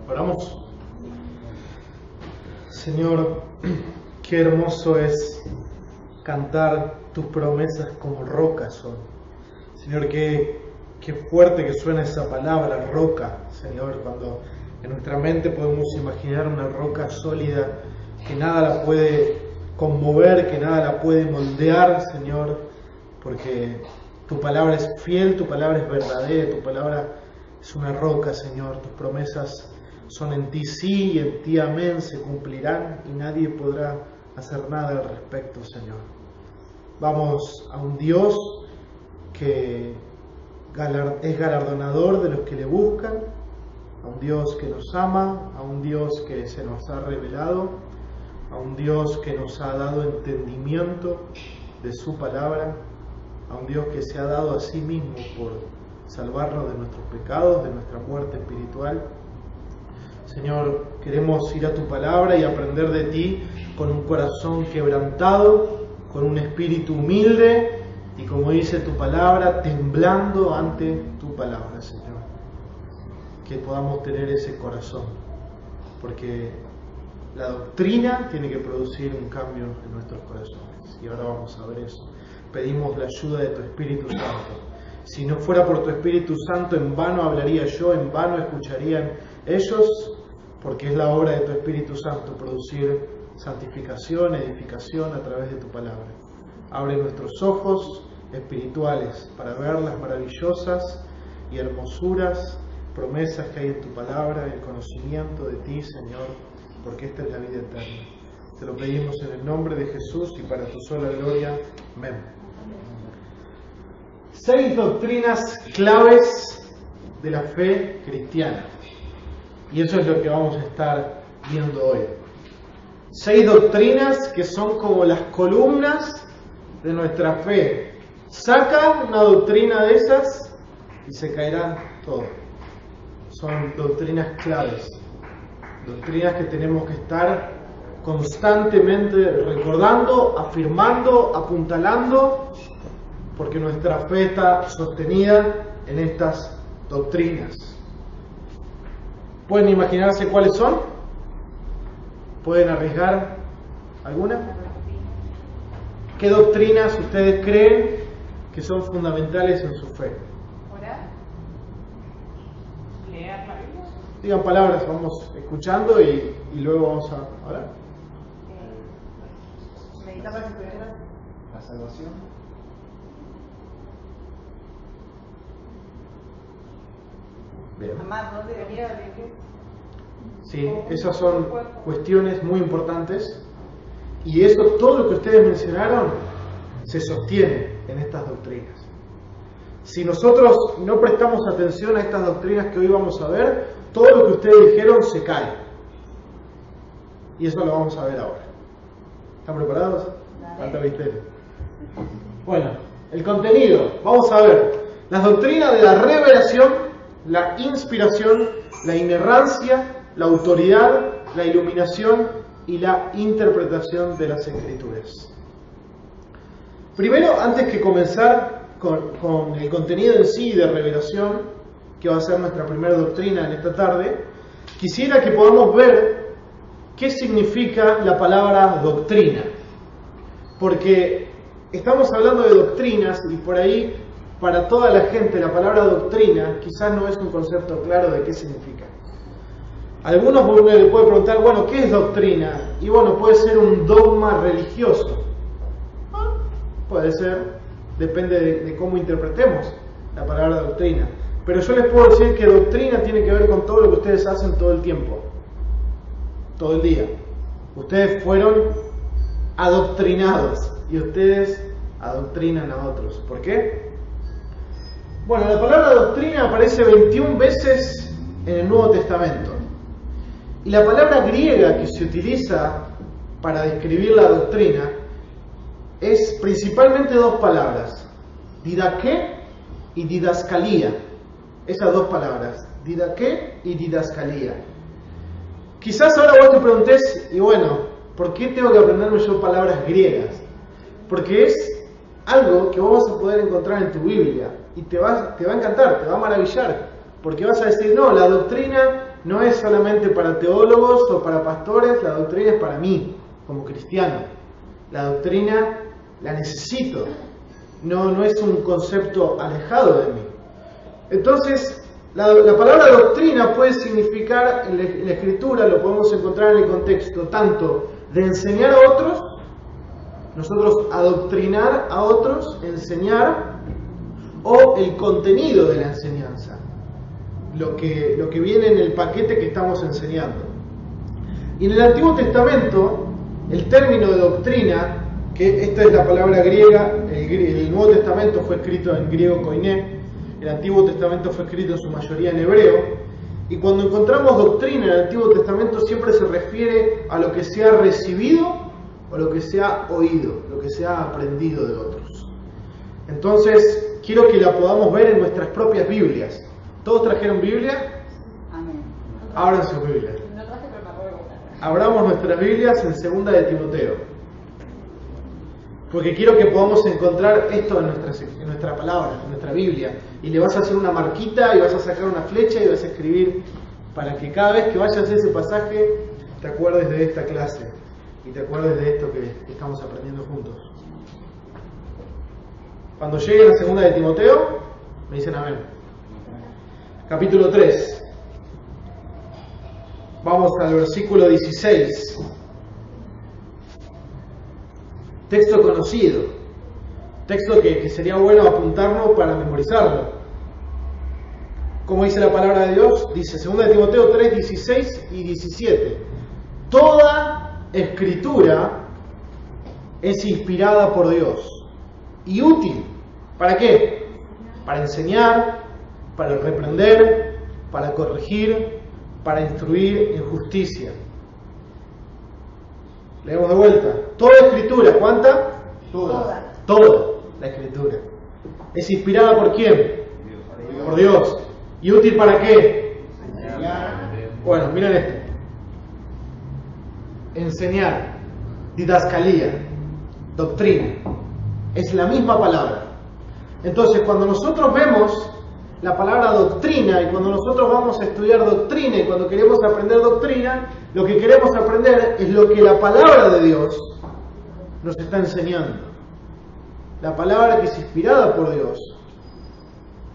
Oramos. Señor, qué hermoso es cantar tus promesas como rocas son. Señor, qué fuerte que suena esa palabra, roca, Señor, cuando en nuestra mente podemos imaginar una roca sólida que nada la puede conmover, que nada la puede moldear, Señor, porque tu palabra es fiel, tu palabra es verdadera, tu palabra es una roca, Señor. Tus promesas son en ti sí y en ti amén, se cumplirán y nadie podrá hacer nada al respecto, Señor. Vamos a un Dios que es galardonador de los que le buscan, a un Dios que nos ama, a un Dios que se nos ha revelado, a un Dios que nos ha dado entendimiento de su palabra, a un Dios que se ha dado a sí mismo por salvarnos de nuestros pecados, de nuestra muerte espiritual. Señor, queremos ir a tu palabra y aprender de ti con un corazón quebrantado, con un espíritu humilde y, como dice tu palabra, temblando ante tu palabra, Señor. Que podamos tener ese corazón, porque la doctrina tiene que producir un cambio en nuestros corazones. Y ahora vamos a ver eso. Pedimos la ayuda de tu Espíritu Santo. Si no fuera por tu Espíritu Santo, en vano hablaría yo, en vano escucharían ellos, porque es la obra de tu Espíritu Santo producir santificación, edificación a través de tu palabra. Abre nuestros ojos espirituales para ver las maravillosas y hermosuras promesas que hay en tu palabra, el conocimiento de ti, Señor, porque esta es la vida eterna. Te lo pedimos en el nombre de Jesús y para tu sola gloria. Amén. 6 doctrinas claves de la fe cristiana. Y eso es lo que vamos a estar viendo hoy. 6 doctrinas que son como las columnas de nuestra fe. Saca una doctrina de esas y se caerá todo. Son doctrinas claves. Doctrinas que tenemos que estar constantemente recordando, afirmando, apuntalando, porque nuestra fe está sostenida en estas doctrinas. ¿Pueden imaginarse cuáles son? ¿Pueden arriesgar alguna? ¿Qué doctrinas ustedes creen que son fundamentales en su fe? Orar. Leer la Biblia. Digan palabras, vamos escuchando y luego vamos a orar. Meditar para que La salvación. Bien. amar, no debería vivir. Sí, esas son cuestiones muy importantes y eso, todo lo que ustedes mencionaron, se sostiene en estas doctrinas. Si nosotros no prestamos atención a estas doctrinas que hoy vamos a ver, todo lo que ustedes dijeron se cae. Y eso lo vamos a ver ahora. ¿Están preparados? Falta misterio. Bueno, el contenido. Vamos a ver las doctrinas de la revelación, la inspiración, la inerrancia, la autoridad, la iluminación y la interpretación de las Escrituras. Primero, antes que comenzar con el contenido en sí de revelación, que va a ser nuestra primera doctrina en esta tarde, quisiera que podamos ver qué significa la palabra doctrina. Porque estamos hablando de doctrinas y por ahí, para toda la gente, la palabra doctrina quizás no es un concepto claro de qué significa. Algunos le pueden preguntar, bueno, ¿qué es doctrina? Y bueno, puede ser un dogma religioso. Puede ser, depende de cómo interpretemos la palabra doctrina. Pero yo les puedo decir que doctrina tiene que ver con todo lo que ustedes hacen todo el tiempo, todo el día. Ustedes fueron adoctrinados y ustedes adoctrinan a otros. ¿Por qué? Bueno, la palabra doctrina aparece 21 veces en el Nuevo Testamento. Y la palabra griega que se utiliza para describir la doctrina es principalmente dos palabras: didaqué y didascalía. Esas dos palabras, didaqué y didascalía. Quizás ahora vos te preguntés, y bueno, ¿por qué tengo que aprenderme yo palabras griegas? Porque es algo que vos vas a poder encontrar en tu Biblia y te va a encantar, te va a maravillar, porque vas a decir, no, la doctrina no es solamente para teólogos o para pastores, la doctrina es para mí, como cristiano. La doctrina la necesito, no es un concepto alejado de mí. Entonces, la palabra doctrina puede significar, en la Escritura lo podemos encontrar en el contexto tanto de enseñar a otros, nosotros adoctrinar a otros, enseñar, o el contenido de la enseñanza, lo que viene en el paquete que estamos enseñando. Y en el Antiguo Testamento, el término de doctrina, que esta es la palabra griega, el Nuevo Testamento fue escrito en griego koiné, el Antiguo Testamento fue escrito en su mayoría en hebreo, y cuando encontramos doctrina en el Antiguo Testamento siempre se refiere a lo que se ha recibido o lo que se ha oído, lo que se ha aprendido de otros. Entonces, quiero que la podamos ver en nuestras propias Biblias. ¿Todos trajeron Biblia? Amén. Abran sus Biblias. No traje, pero me acuerdo de Abramos nuestras Biblias en 2 de Timoteo. Porque quiero que podamos encontrar esto en nuestra palabra, en nuestra Biblia. Y le vas a hacer una marquita y vas a sacar una flecha y vas a escribir para que cada vez que vayas a ese pasaje te acuerdes de esta clase y te acuerdes de esto que estamos aprendiendo juntos. Cuando lleguen a 2 de Timoteo, me dicen amén. Capítulo 3. Vamos al versículo 16. Texto conocido. Texto que sería bueno apuntarlo para memorizarlo. ¿Cómo dice la palabra de Dios? Dice 2 de Timoteo 3, 16 y 17. Toda escritura es inspirada por Dios y útil. ¿Para qué? Para enseñar, para reprender, para corregir, para instruir en justicia. Leemos de vuelta. Toda escritura, ¿cuánta? Toda la escritura. ¿Es inspirada por quién? Por Dios. ¿Y útil para qué? Bueno, miren esto. Enseñar, didascalía, doctrina. Es la misma palabra. Entonces, cuando nosotros vemos la palabra doctrina y cuando nosotros vamos a estudiar doctrina y cuando queremos aprender doctrina, lo que queremos aprender es lo que la palabra de Dios nos está enseñando. La palabra que es inspirada por Dios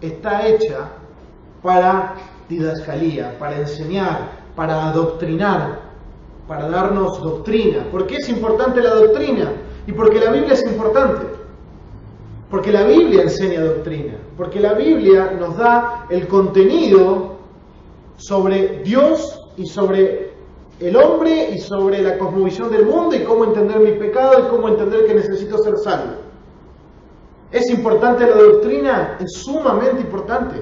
está hecha para didascalía, para enseñar, para adoctrinar, para darnos doctrina. ¿Por qué es importante la doctrina? Y porque la Biblia es importante. Porque la Biblia enseña doctrina. Porque la Biblia nos da el contenido sobre Dios y sobre el hombre y sobre la cosmovisión del mundo y cómo entender mi pecado y cómo entender que necesito ser salvo. ¿Es importante la doctrina? Es sumamente importante.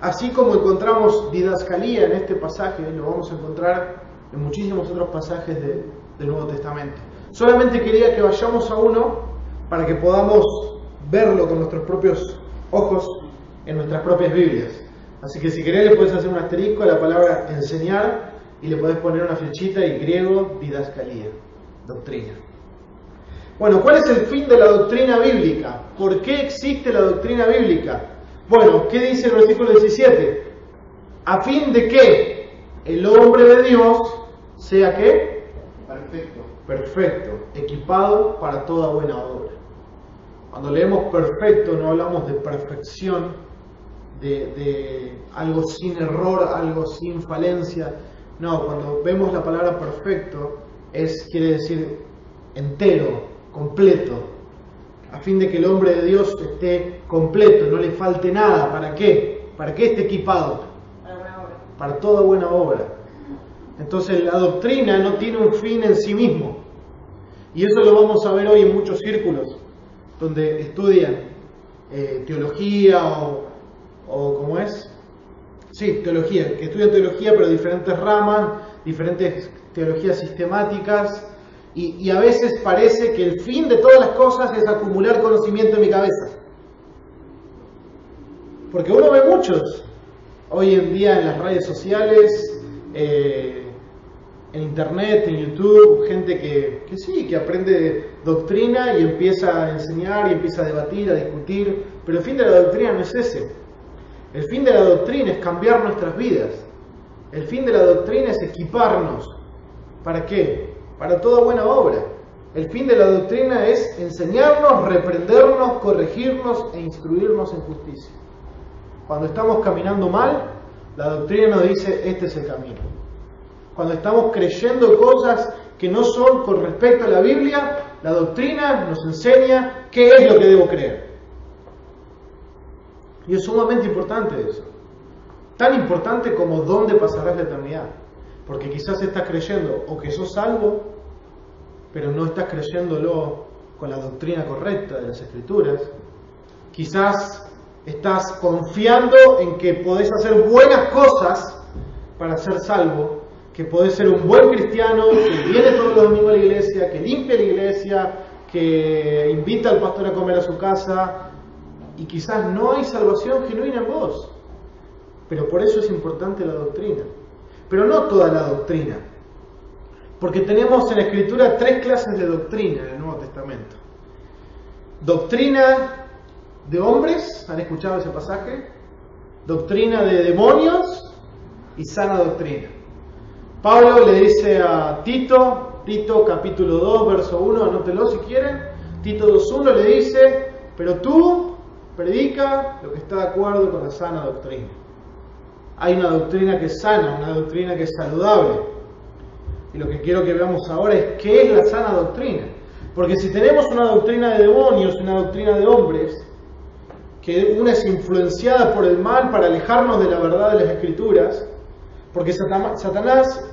Así como encontramos didascalía en este pasaje, lo vamos a encontrar en muchísimos otros pasajes del Nuevo Testamento. Solamente quería que vayamos a uno para que podamos verlo con nuestros propios ojos en nuestras propias Biblias. Así que si querés le puedes hacer un asterisco a la palabra enseñar y le podés poner una flechita y griego didascalía, doctrina. Bueno, ¿cuál es el fin de la doctrina bíblica? ¿Por qué existe la doctrina bíblica? Bueno, ¿qué dice el versículo 17? A fin de que el hombre de Dios sea ¿qué? Perfecto, equipado para toda buena obra. Cuando leemos perfecto no hablamos de perfección, de algo sin error, algo sin falencia. No, cuando vemos la palabra perfecto quiere decir entero, completo, a fin de que el hombre de Dios esté completo, no le falte nada. ¿Para qué? ¿Para qué esté equipado? Para buena obra. Para toda buena obra. Entonces la doctrina no tiene un fin en sí mismo. Y eso lo vamos a ver hoy en muchos círculos, donde estudian teología o ¿cómo es? Sí, teología, que estudian teología, pero diferentes ramas, diferentes teologías sistemáticas, y a veces parece que el fin de todas las cosas es acumular conocimiento en mi cabeza. Porque uno ve muchos hoy en día en las redes sociales, en internet, en YouTube, gente que sí, que aprende doctrina y empieza a enseñar y empieza a debatir, a discutir, pero el fin de la doctrina no es ese. El fin de la doctrina es cambiar nuestras vidas. El fin de la doctrina es equiparnos. ¿Para qué? Para toda buena obra. El fin de la doctrina es enseñarnos, reprendernos, corregirnos e instruirnos en justicia. Cuando estamos caminando mal, la doctrina nos dice, este es el camino. Cuando estamos creyendo cosas que no son con respecto a la Biblia, la doctrina nos enseña qué es lo que debo creer. Y es sumamente importante eso. Tan importante como dónde pasarás la eternidad. Porque quizás estás creyendo o que sos salvo, pero no estás creyéndolo con la doctrina correcta de las Escrituras. Quizás estás confiando en que podés hacer buenas cosas para ser salvo, que podés ser un buen cristiano, que viene todos los domingos a la iglesia, que limpia la iglesia, que invita al pastor a comer a su casa, y quizás no hay salvación genuina en vos. Pero por eso es importante la doctrina. Pero no toda la doctrina. Porque tenemos en la Escritura 3 clases de doctrina en el Nuevo Testamento. Doctrina de hombres, ¿han escuchado ese pasaje? Doctrina de demonios y sana doctrina. Pablo le dice a Tito capítulo 2, verso 1, anótelo si quieren. Tito 2.1 le dice, pero tú predica lo que está de acuerdo con la sana doctrina. Hay una doctrina que es sana, una doctrina que es saludable. Y lo que quiero que veamos ahora es qué es la sana doctrina. Porque si tenemos una doctrina de demonios, una doctrina de hombres, que una es influenciada por el mal para alejarnos de la verdad de las Escrituras, porque Satanás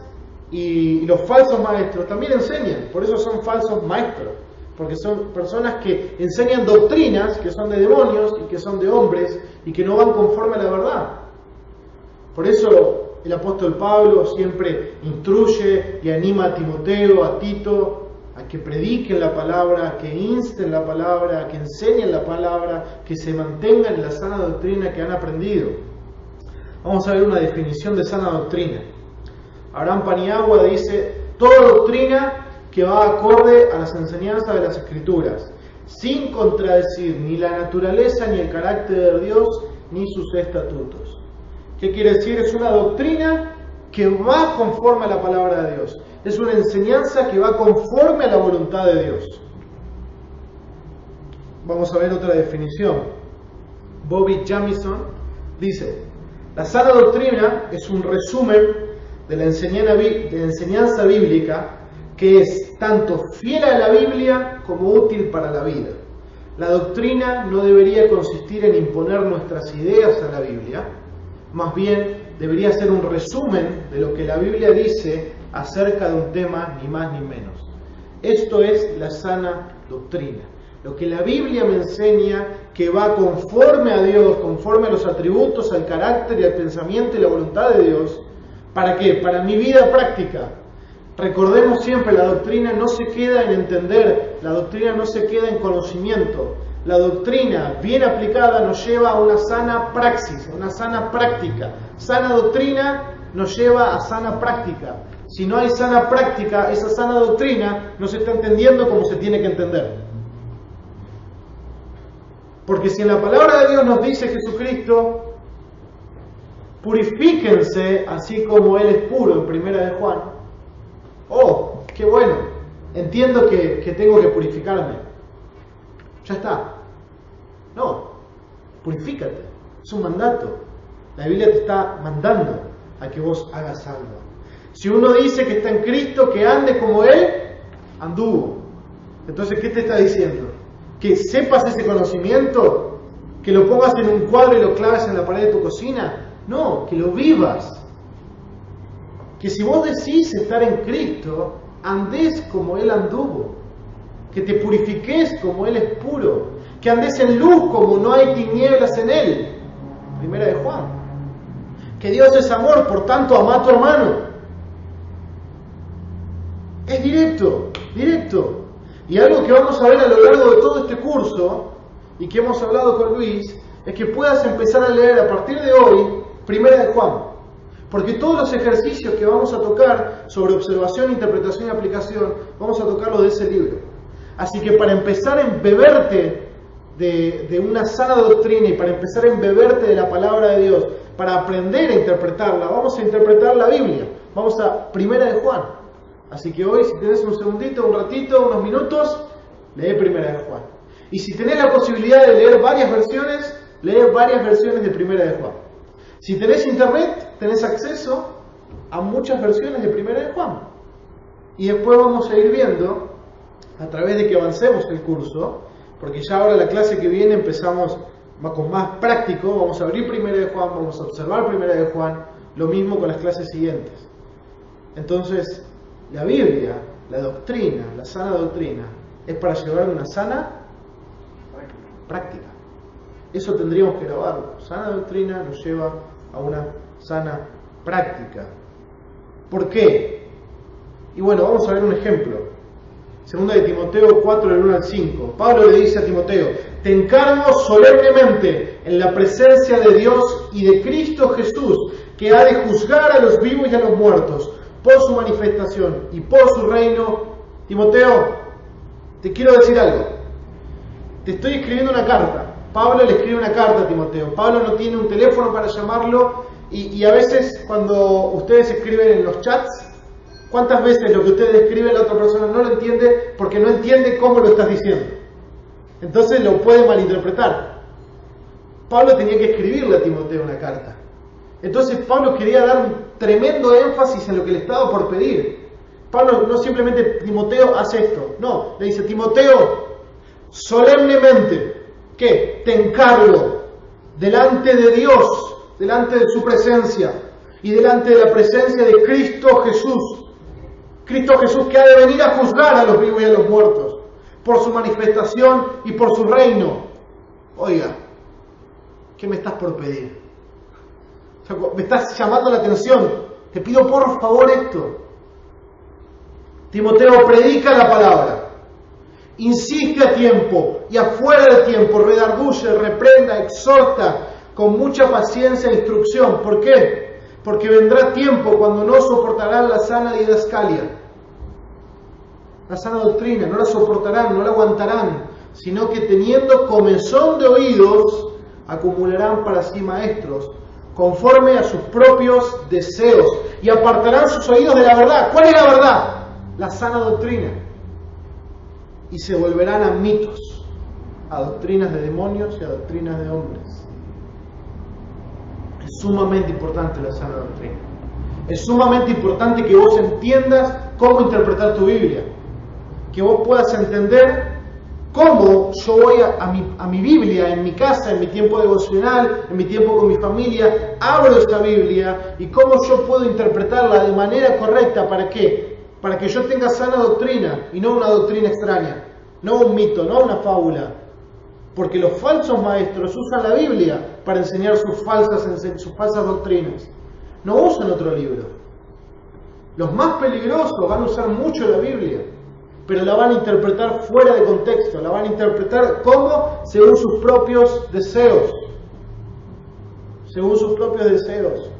y los falsos maestros también enseñan, por eso son falsos maestros, porque son personas que enseñan doctrinas que son de demonios y que son de hombres y que no van conforme a la verdad. Por eso el apóstol Pablo siempre instruye y anima a Timoteo, a Tito, a que prediquen la palabra, a que insten la palabra, a que enseñen la palabra, que se mantengan en la sana doctrina que han aprendido. Vamos a ver una definición de sana doctrina. Abraham Paniagua dice, toda doctrina que va acorde a las enseñanzas de las Escrituras, sin contradecir ni la naturaleza ni el carácter de Dios, ni sus estatutos. ¿Qué quiere decir? Es una doctrina que va conforme a la palabra de Dios. Es una enseñanza que va conforme a la voluntad de Dios. Vamos a ver otra definición. Bobby Jamieson dice, la sana doctrina es un resumen de la enseñanza bíblica que es tanto fiel a la Biblia como útil para la vida. La doctrina no debería consistir en imponer nuestras ideas a la Biblia, más bien debería ser un resumen de lo que la Biblia dice acerca de un tema, ni más ni menos. Esto es la sana doctrina. Lo que la Biblia me enseña que va conforme a Dios, conforme a los atributos, al carácter y al pensamiento y la voluntad de Dios. ¿Para qué? Para mi vida práctica. Recordemos siempre, la doctrina no se queda en entender, la doctrina no se queda en conocimiento. La doctrina bien aplicada nos lleva a una sana praxis, a una sana práctica. Sana doctrina nos lleva a sana práctica. Si no hay sana práctica, esa sana doctrina no se está entendiendo como se tiene que entender. Porque si en la palabra de Dios nos dice Jesucristo, purifíquense así como Él es puro, en primera de Juan. Oh, qué bueno, entiendo que tengo que purificarme. Ya está. No, purifícate, es un mandato. La Biblia te está mandando a que vos hagas algo. Si uno dice que está en Cristo, que ande como Él, anduvo. Entonces, ¿qué te está diciendo? Que sepas ese conocimiento, que lo pongas en un cuadro y lo claves en la pared de tu cocina. No, que lo vivas. Que si vos decís estar en Cristo, andés como Él anduvo. Que te purifiques como Él es puro. Que andes en luz como no hay tinieblas en Él. Primera de Juan. que Dios es amor, por tanto ama a tu hermano. Es directo, directo. Y algo que vamos a ver a lo largo de todo este curso, y que hemos hablado con Luis, es que puedas empezar a leer a partir de hoy, Primera de Juan. Porque todos los ejercicios que vamos a tocar sobre observación, interpretación y aplicación, vamos a tocarlos de ese libro. Así que para empezar a embeberte de una sana doctrina y para empezar a embeberte de la palabra de Dios, para aprender a interpretarla, vamos a interpretar la Biblia. Vamos a Primera de Juan. Así que hoy, si tenés un segundito, un ratito, unos minutos, lee Primera de Juan. Y si tenés la posibilidad de leer varias versiones, lee varias versiones de Primera de Juan. Si tenés internet, tenés acceso a muchas versiones de Primera de Juan. Y después vamos a ir viendo, a través de que avancemos el curso, porque ya ahora la clase que viene empezamos con más práctico, vamos a abrir Primera de Juan, vamos a observar Primera de Juan, lo mismo con las clases siguientes. Entonces, la Biblia, la doctrina, la sana doctrina, es para llevar una sana práctica. Eso tendríamos que grabarlo. Sana doctrina nos lleva a una sana práctica. ¿Por qué? Y bueno, vamos a ver un ejemplo. Segunda de Timoteo 4, del 1 al 5. Pablo le dice a Timoteo: te encargo solemnemente en la presencia de Dios y de Cristo Jesús, que ha de juzgar a los vivos y a los muertos, por su manifestación y por su reino. Timoteo, te quiero decir algo. Te estoy escribiendo una carta. Pablo le escribe una carta a Timoteo. Pablo no tiene un teléfono para llamarlo y a veces cuando ustedes escriben en los chats, ¿cuántas veces lo que ustedes escriben la otra persona no lo entiende porque no entiende cómo lo estás diciendo? Entonces lo puede malinterpretar. Pablo tenía que escribirle a Timoteo una carta. Entonces Pablo quería dar un tremendo énfasis en lo que le estaba por pedir. Pablo no simplemente: Timoteo, haz esto. No, le dice: Timoteo, solemnemente, ¿qué? Te encargo delante de Dios, delante de su presencia y delante de la presencia de Cristo Jesús. Cristo Jesús, que ha de venir a juzgar a los vivos y a los muertos por su manifestación y por su reino. Oiga, ¿qué me estás por pedir? O sea, me estás llamando la atención. Te pido por favor esto. Timoteo, predica la palabra. Insiste a tiempo y afuera de tiempo. Redarguye, reprenda, exhorta con mucha paciencia e instrucción. ¿Por qué? Porque vendrá tiempo cuando no soportarán la sana didascalia, la sana doctrina. No la soportarán, no la aguantarán, sino que teniendo comezón de oídos, acumularán para sí maestros, conforme a sus propios deseos, y apartarán sus oídos de la verdad. ¿Cuál es la verdad? La sana doctrina. Y se volverán a mitos, a doctrinas de demonios y a doctrinas de hombres. Es sumamente importante la sana doctrina. Es sumamente importante que vos entiendas cómo interpretar tu Biblia, que vos puedas entender cómo yo voy a mi Biblia, en mi casa, en mi tiempo devocional, en mi tiempo con mi familia, abro esta Biblia y cómo yo puedo interpretarla de manera correcta. ¿Para qué? Para que yo tenga sana doctrina y no una doctrina extraña, no un mito, no una fábula. Porque los falsos maestros usan la Biblia para enseñar sus falsas doctrinas. No usan otro libro. Los más peligrosos van a usar mucho la Biblia, pero la van a interpretar fuera de contexto, la van a interpretar como según sus propios deseos. Según sus propios deseos.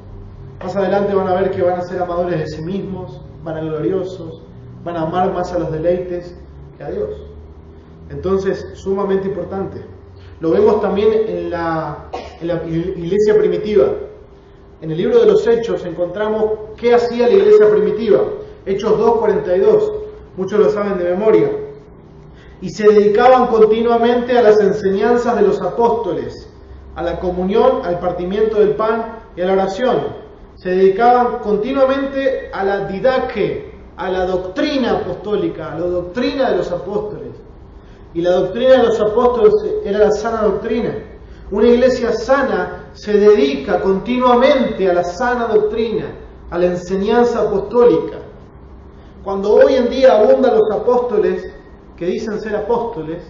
Más adelante van a ver que van a ser amadores de sí mismos, vanagloriosos, van a amar más a los deleites que a Dios. Entonces, sumamente importante. Lo vemos también en la iglesia primitiva. En el libro de los Hechos encontramos qué hacía la iglesia primitiva. Hechos 2:42. Muchos lo saben de memoria. Y se dedicaban continuamente a las enseñanzas de los apóstoles, a la comunión, al partimiento del pan y a la oración. Se dedicaban continuamente a la didaque, a la doctrina apostólica, a la doctrina de los apóstoles. Y la doctrina de los apóstoles era la sana doctrina. Una iglesia sana se dedica continuamente a la sana doctrina, a la enseñanza apostólica. Cuando hoy en día abundan los apóstoles que dicen ser apóstoles,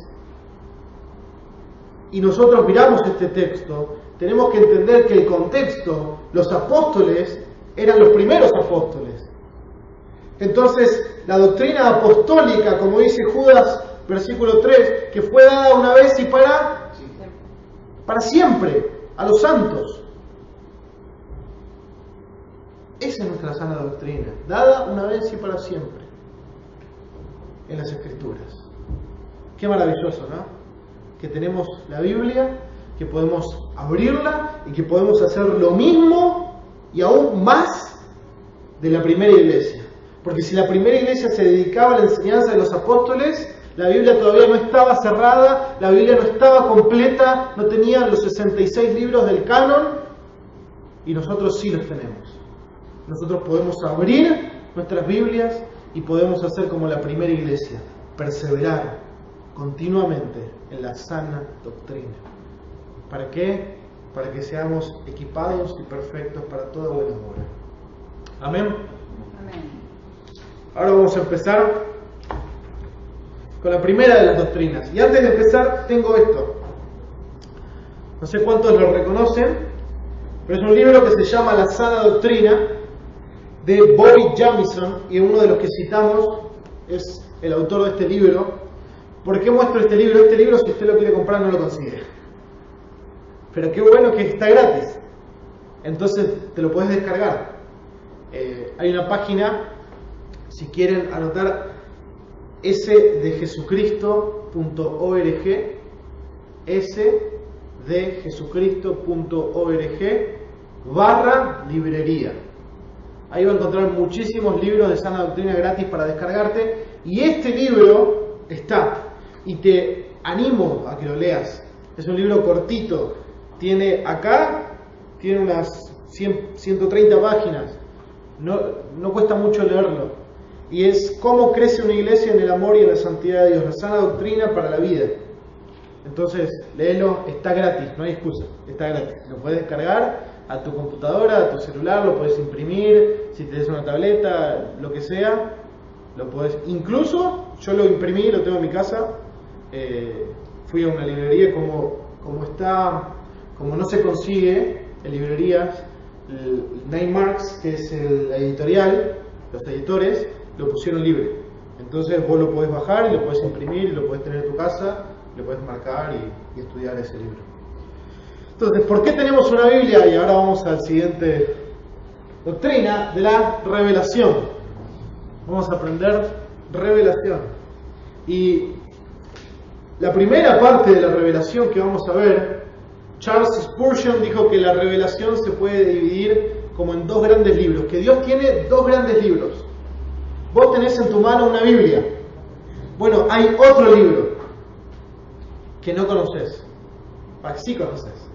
y nosotros miramos este texto, tenemos que entender que el contexto, los apóstoles eran los primeros apóstoles. Entonces, la doctrina apostólica, como dice Judas, versículo 3, que fue dada una vez y para siempre, a los santos. Esa es nuestra sana doctrina, dada una vez y para siempre en las Escrituras. Qué maravilloso, ¿no? Que tenemos la Biblia, que podemos abrirla y que podemos hacer lo mismo y aún más de la primera iglesia. Porque si la primera iglesia se dedicaba a la enseñanza de los apóstoles, la Biblia todavía no estaba cerrada, la Biblia no estaba completa, no tenía los 66 libros del canon, y nosotros sí los tenemos. Nosotros podemos abrir nuestras Biblias y podemos hacer como la primera iglesia, perseverar continuamente en la sana doctrina. ¿Para qué? Para que seamos equipados y perfectos para toda buena obra. Amén. Amén. Ahora vamos a empezar con la primera de las doctrinas. Y antes de empezar, tengo esto. No sé cuántos lo reconocen, pero es un libro que se llama La Sana Doctrina, de Boyd Jamieson, y uno de los que citamos es el autor de este libro. ¿Por qué muestro este libro? Este libro, si usted lo quiere comprar, no lo consigue. Pero qué bueno que está gratis. Entonces te lo puedes descargar. Hay una página, si quieren anotar, sdejesucristo.org, sdejesucristo.org/librería. Ahí va a encontrar muchísimos libros de sana doctrina gratis para descargarte. Y este libro está. Y te animo a que lo leas. Es un libro cortito. Tiene unas 130 páginas. No cuesta mucho leerlo. Y es cómo crece una iglesia en el amor y en la santidad de Dios. La sana doctrina para la vida. Entonces, léelo, está gratis, no hay excusa. Está gratis. Lo puedes descargar a tu computadora, a tu celular, lo puedes imprimir, si tienes una tableta, lo que sea, lo puedes. Incluso, yo lo imprimí, lo tengo en mi casa. Fui a una librería, como no se consigue en librerías, el Nine Marks, que es la editorial, los editores, lo pusieron libre. Entonces vos lo podés bajar y lo podés imprimir y lo podés tener en tu casa, lo podés marcar y estudiar ese libro. Entonces, ¿por qué tenemos una Biblia? Y ahora vamos a la siguiente doctrina de la revelación. Vamos a aprender revelación. Y la primera parte de la revelación que vamos a ver, Charles Spurgeon dijo que la revelación se puede dividir como en dos grandes libros, que Dios tiene dos grandes libros. Vos tenés en tu mano una Biblia. Bueno, hay otro libro que no conoces, sí conoces,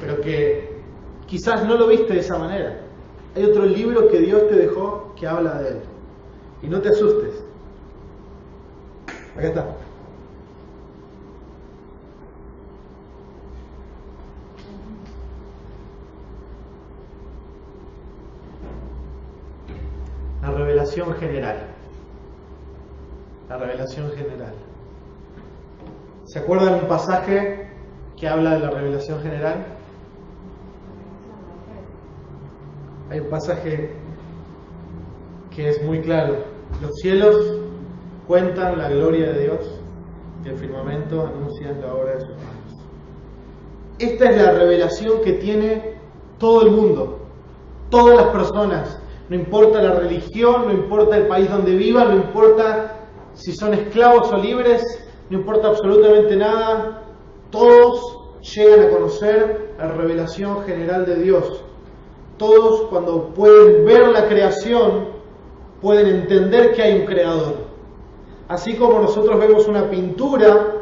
pero que quizás no lo viste de esa manera. Hay otro libro que Dios te dejó que habla de él. Y no te asustes. Acá está. La revelación general. La revelación general. ¿Se acuerdan un pasaje que habla de la revelación general? Hay un pasaje que es muy claro. Los cielos cuentan la gloria de Dios y el firmamento anuncia la obra de sus manos. Esta es la revelación que tiene todo el mundo, todas las personas. No importa la religión, no importa el país donde vivan, no importa si son esclavos o libres, no importa absolutamente nada. Todos llegan a conocer la revelación general de Dios. Todos, cuando pueden ver la creación, pueden entender que hay un creador. Así como nosotros vemos una pintura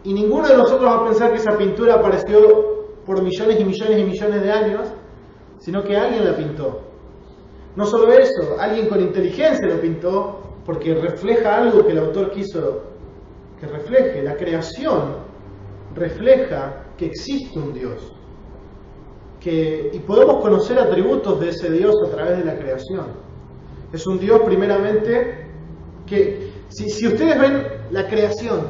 y ninguno de nosotros va a pensar que esa pintura apareció por millones y millones y millones de años, sino que alguien la pintó. No solo eso, alguien con inteligencia lo pintó porque refleja algo que el autor quiso que refleje. La creación refleja que existe un Dios. Y podemos conocer atributos de ese Dios a través de la creación. Es un Dios primeramente que, si ustedes ven la creación,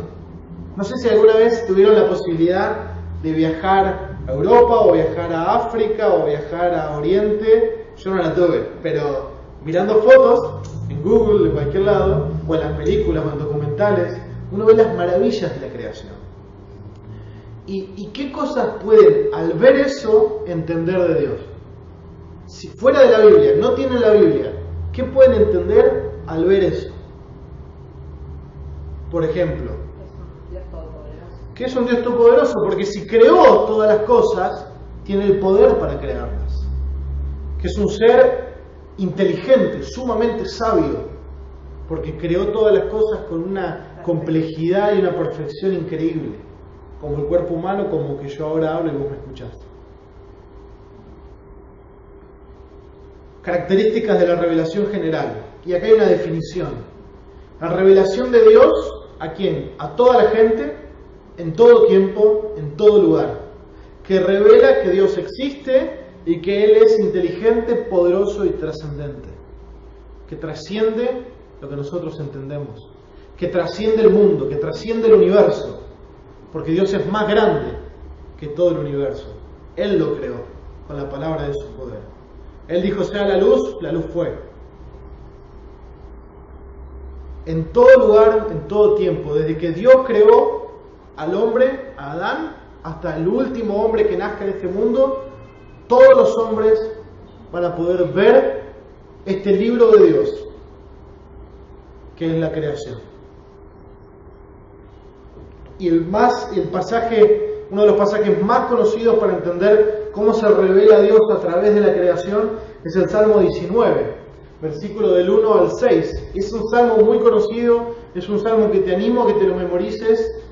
No sé si alguna vez tuvieron la posibilidad de viajar a Europa o viajar a África o viajar a Oriente. Yo no la tuve, pero mirando fotos en Google, de cualquier lado, o en las películas o en documentales, uno ve las maravillas de la creación. ¿Y qué cosas pueden, al ver eso, entender de Dios? Si fuera de la Biblia, no tienen la Biblia, ¿qué pueden entender al ver eso? Por ejemplo, ¿qué es un Dios todopoderoso? Porque si creó todas las cosas, tiene el poder para crearlas. Que es un ser inteligente, sumamente sabio, porque creó todas las cosas con una complejidad y una perfección increíble, como el cuerpo humano, como que yo ahora hablo y vos me escuchaste. Características de la revelación general. Y acá hay una definición. La revelación de Dios, ¿a quién? A toda la gente, en todo tiempo, en todo lugar. Que revela que Dios existe y que Él es inteligente, poderoso y trascendente. Que trasciende lo que nosotros entendemos. Que trasciende el mundo, que trasciende el universo. Porque Dios es más grande que todo el universo. Él lo creó con la palabra de su poder. Él dijo, sea la luz fue. En todo lugar, en todo tiempo, desde que Dios creó al hombre, a Adán, hasta el último hombre que nazca en este mundo, todos los hombres van a poder ver este libro de Dios, que es la creación. Y uno de los pasajes más conocidos para entender cómo se revela Dios a través de la creación es el Salmo 19, versículo del 1 al 6. Es un salmo muy conocido, es un salmo que te animo a que te lo memorices.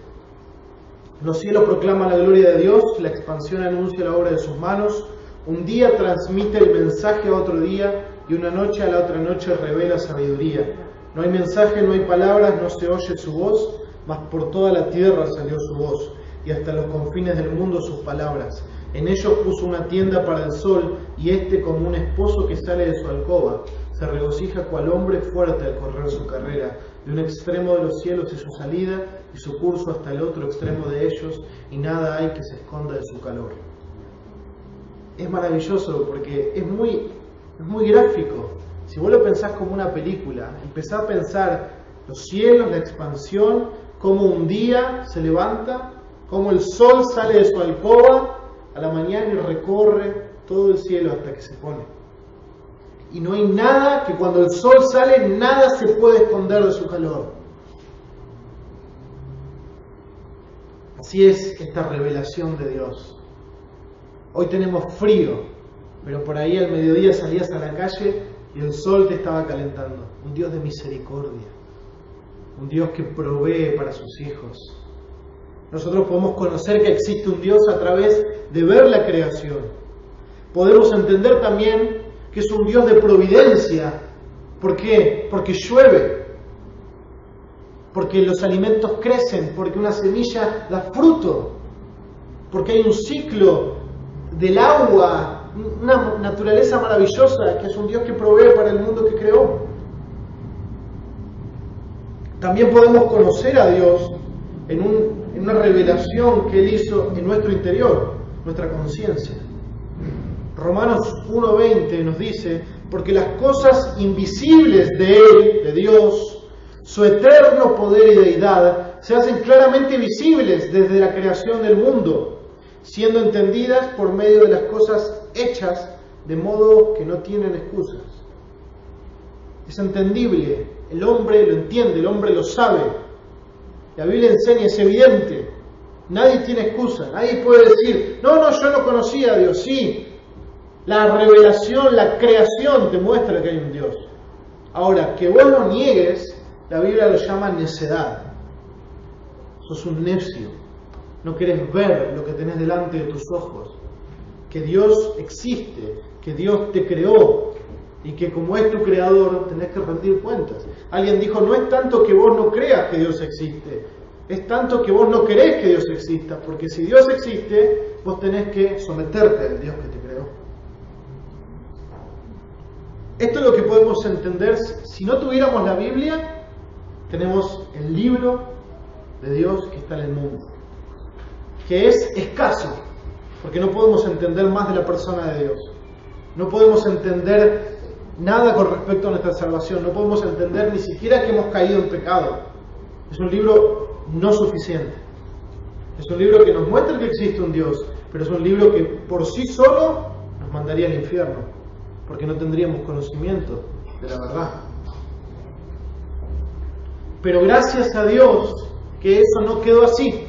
Los cielos proclaman la gloria de Dios, la expansión anuncia la obra de sus manos. Un día transmite el mensaje a otro día y una noche a la otra noche revela sabiduría. No hay mensaje, no hay palabras, no se oye su voz, mas por toda la tierra salió su voz, y hasta los confines del mundo sus palabras. En ellos puso una tienda para el sol, y éste como un esposo que sale de su alcoba, se regocija cual hombre fuerte al correr su carrera. De un extremo de los cielos es su salida, y su curso hasta el otro extremo de ellos, y nada hay que se esconda de su calor. Es maravilloso porque es muy gráfico. Si vos lo pensás como una película, empezás a pensar los cielos, la expansión, cómo un día se levanta, cómo el sol sale de su alcoba a la mañana y recorre todo el cielo hasta que se pone. Y no hay nada, que cuando el sol sale, nada se puede esconder de su calor. Así es esta revelación de Dios. Hoy tenemos frío, pero por ahí al mediodía salías a la calle y el sol te estaba calentando. Un Dios de misericordia. Un Dios que provee para sus hijos. Nosotros podemos conocer que existe un Dios a través de ver la creación. Podemos entender también que es un Dios de providencia. ¿Por qué? Porque llueve. Porque los alimentos crecen. Porque una semilla da fruto. Porque hay un ciclo del agua. Una naturaleza maravillosa, que es un Dios que provee para el mundo que creó. También podemos conocer a Dios en una revelación que Él hizo en nuestro interior, nuestra conciencia. Romanos 1:20 nos dice, porque las cosas invisibles de Él, de Dios, su eterno poder y deidad, se hacen claramente visibles desde la creación del mundo, siendo entendidas por medio de las cosas hechas, de modo que no tienen excusas. Es entendible, el hombre lo entiende, el hombre lo sabe. La Biblia enseña, es evidente. Nadie tiene excusa, nadie puede decir, no, yo no conocía a Dios. Sí, la revelación, la creación te muestra que hay un Dios. Ahora, que vos lo niegues, la Biblia lo llama necedad. Sos un necio. No querés ver lo que tenés delante de tus ojos. Que Dios existe, que Dios te creó y que como es tu creador tenés que rendir cuentas. Alguien dijo, no es tanto que vos no creas que Dios existe, es tanto que vos no querés que Dios exista, porque si Dios existe, vos tenés que someterte al Dios que te creó. Esto es lo que podemos entender. Si no tuviéramos la Biblia, tenemos el libro de Dios que está en el mundo, que es escaso, porque no podemos entender más de la persona de Dios, no podemos entender nada con respecto a nuestra salvación, no podemos entender ni siquiera que hemos caído en pecado. Es un libro no suficiente, es un libro que nos muestra que existe un Dios, pero es un libro que por sí solo nos mandaría al infierno, porque no tendríamos conocimiento de la verdad. Pero gracias a Dios que eso no quedó así.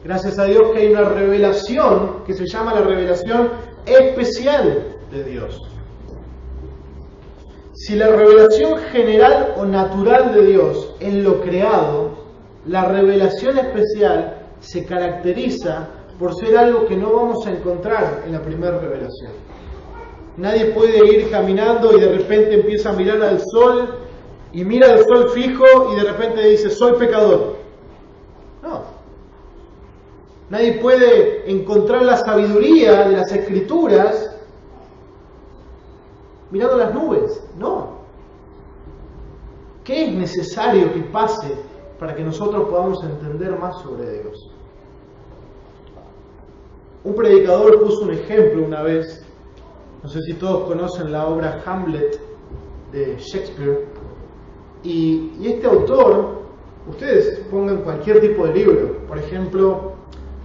Gracias a Dios que hay una revelación que se llama la revelación especial de Dios. Si la revelación general o natural de Dios es lo creado, la revelación especial se caracteriza por ser algo que no vamos a encontrar en la primera revelación. Nadie puede ir caminando y de repente empieza a mirar al sol y mira al sol fijo y de repente dice, soy pecador. No. Nadie puede encontrar la sabiduría de las Escrituras mirando las nubes. No. ¿Qué es necesario que pase para que nosotros podamos entender más sobre Dios? Un predicador puso un ejemplo una vez. No sé si todos conocen la obra Hamlet de Shakespeare. Y este autor, ustedes pongan cualquier tipo de libro, por ejemplo,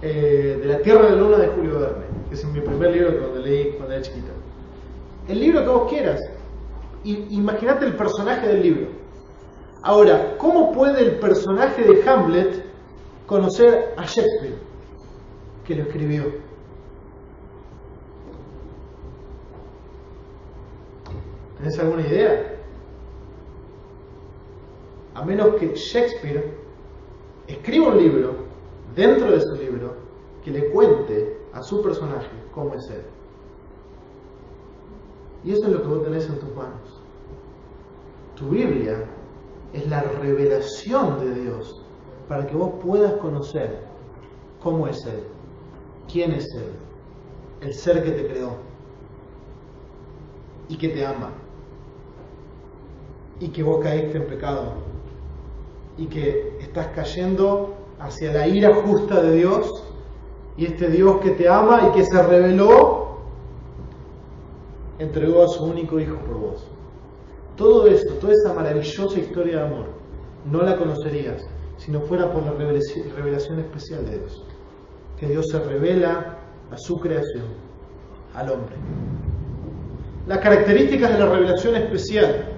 de La Tierra de la Luna de Julio Verne, que es mi primer libro que leí cuando era chiquito. El libro que vos quieras. Imagínate el personaje del libro. Ahora, ¿cómo puede el personaje de Hamlet conocer a Shakespeare, que lo escribió? ¿Tenés alguna idea? A menos que Shakespeare escriba un libro, dentro de su libro, que le cuente a su personaje cómo es él. Y eso es lo que vos tenés en tus manos. Tu Biblia es la revelación de Dios para que vos puedas conocer cómo es Él, quién es Él, el ser que te creó y que te ama y que vos caíste en pecado y que estás cayendo hacia la ira justa de Dios, y este Dios que te ama y que se reveló entregó a su único hijo por vos. Todo esto, toda esa maravillosa historia de amor, no la conocerías si no fuera por la revelación especial de Dios. Que Dios se revela a su creación, al hombre. Las características de la revelación especial.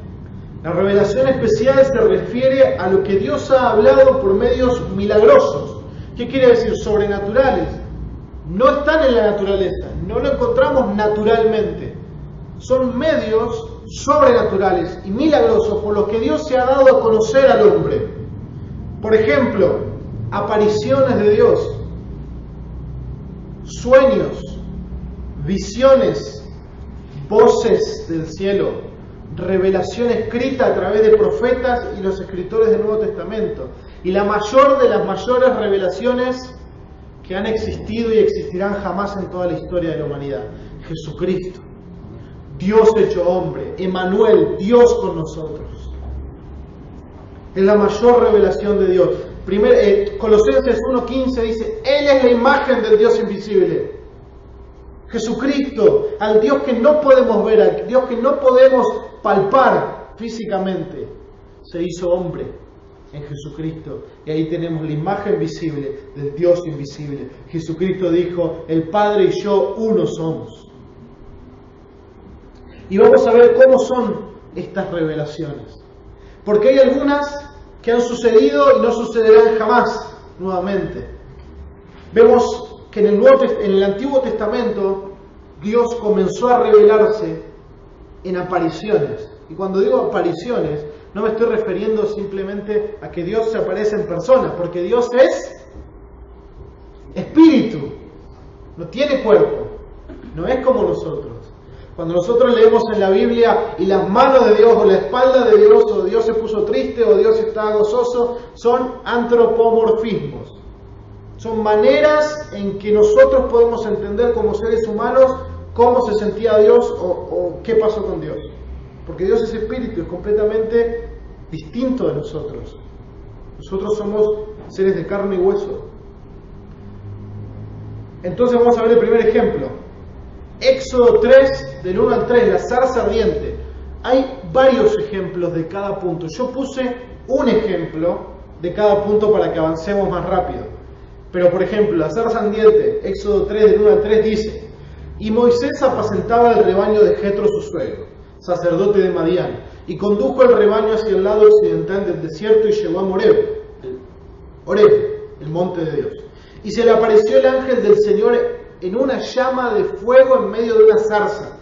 La revelación especial se refiere a lo que Dios ha hablado por medios milagrosos. ¿Qué quiere decir? Sobrenaturales. No están en la naturaleza, no lo encontramos naturalmente. Son medios sobrenaturales y milagrosos por los que Dios se ha dado a conocer al hombre. Por ejemplo, apariciones de Dios, sueños, visiones, voces del cielo, revelación escrita a través de profetas y los escritores del Nuevo Testamento. Y la mayor de las mayores revelaciones que han existido y existirán jamás en toda la historia de la humanidad. Jesucristo, Dios hecho hombre, Emmanuel, Dios con nosotros. Es la mayor revelación de Dios. Colosenses 1:15 dice, Él es la imagen del Dios invisible. Jesucristo, al Dios que no podemos ver, al Dios que no podemos palpar físicamente, se hizo hombre en Jesucristo. Y ahí tenemos la imagen visible del Dios invisible. Jesucristo dijo, el Padre y yo uno somos. Y vamos a ver cómo son estas revelaciones. Porque hay algunas que han sucedido y no sucederán jamás nuevamente. Vemos que en el Antiguo Testamento Dios comenzó a revelarse en apariciones. Y cuando digo apariciones, no me estoy refiriendo simplemente a que Dios se aparece en persona, porque Dios es espíritu, no tiene cuerpo, no es como nosotros. Cuando nosotros leemos en la Biblia y las manos de Dios o la espalda de Dios, o Dios se puso triste o Dios está gozoso, son antropomorfismos. Son maneras en que nosotros podemos entender como seres humanos cómo se sentía Dios o qué pasó con Dios. Porque Dios es espíritu, es completamente distinto de nosotros. Nosotros somos seres de carne y hueso. Entonces vamos a ver el primer ejemplo. Éxodo 3, del 1 al 3, la zarza ardiente. Hay varios ejemplos de cada punto. Yo puse un ejemplo de cada punto para que avancemos más rápido. Pero por ejemplo, la zarza ardiente, Éxodo 3, del 1 al 3, dice: y Moisés apacentaba el rebaño de Jetro su suegro, sacerdote de Madián, y condujo el rebaño hacia el lado occidental del desierto y llegó a Horeb, el monte de Dios. Y se le apareció el ángel del Señor en una llama de fuego en medio de una zarza.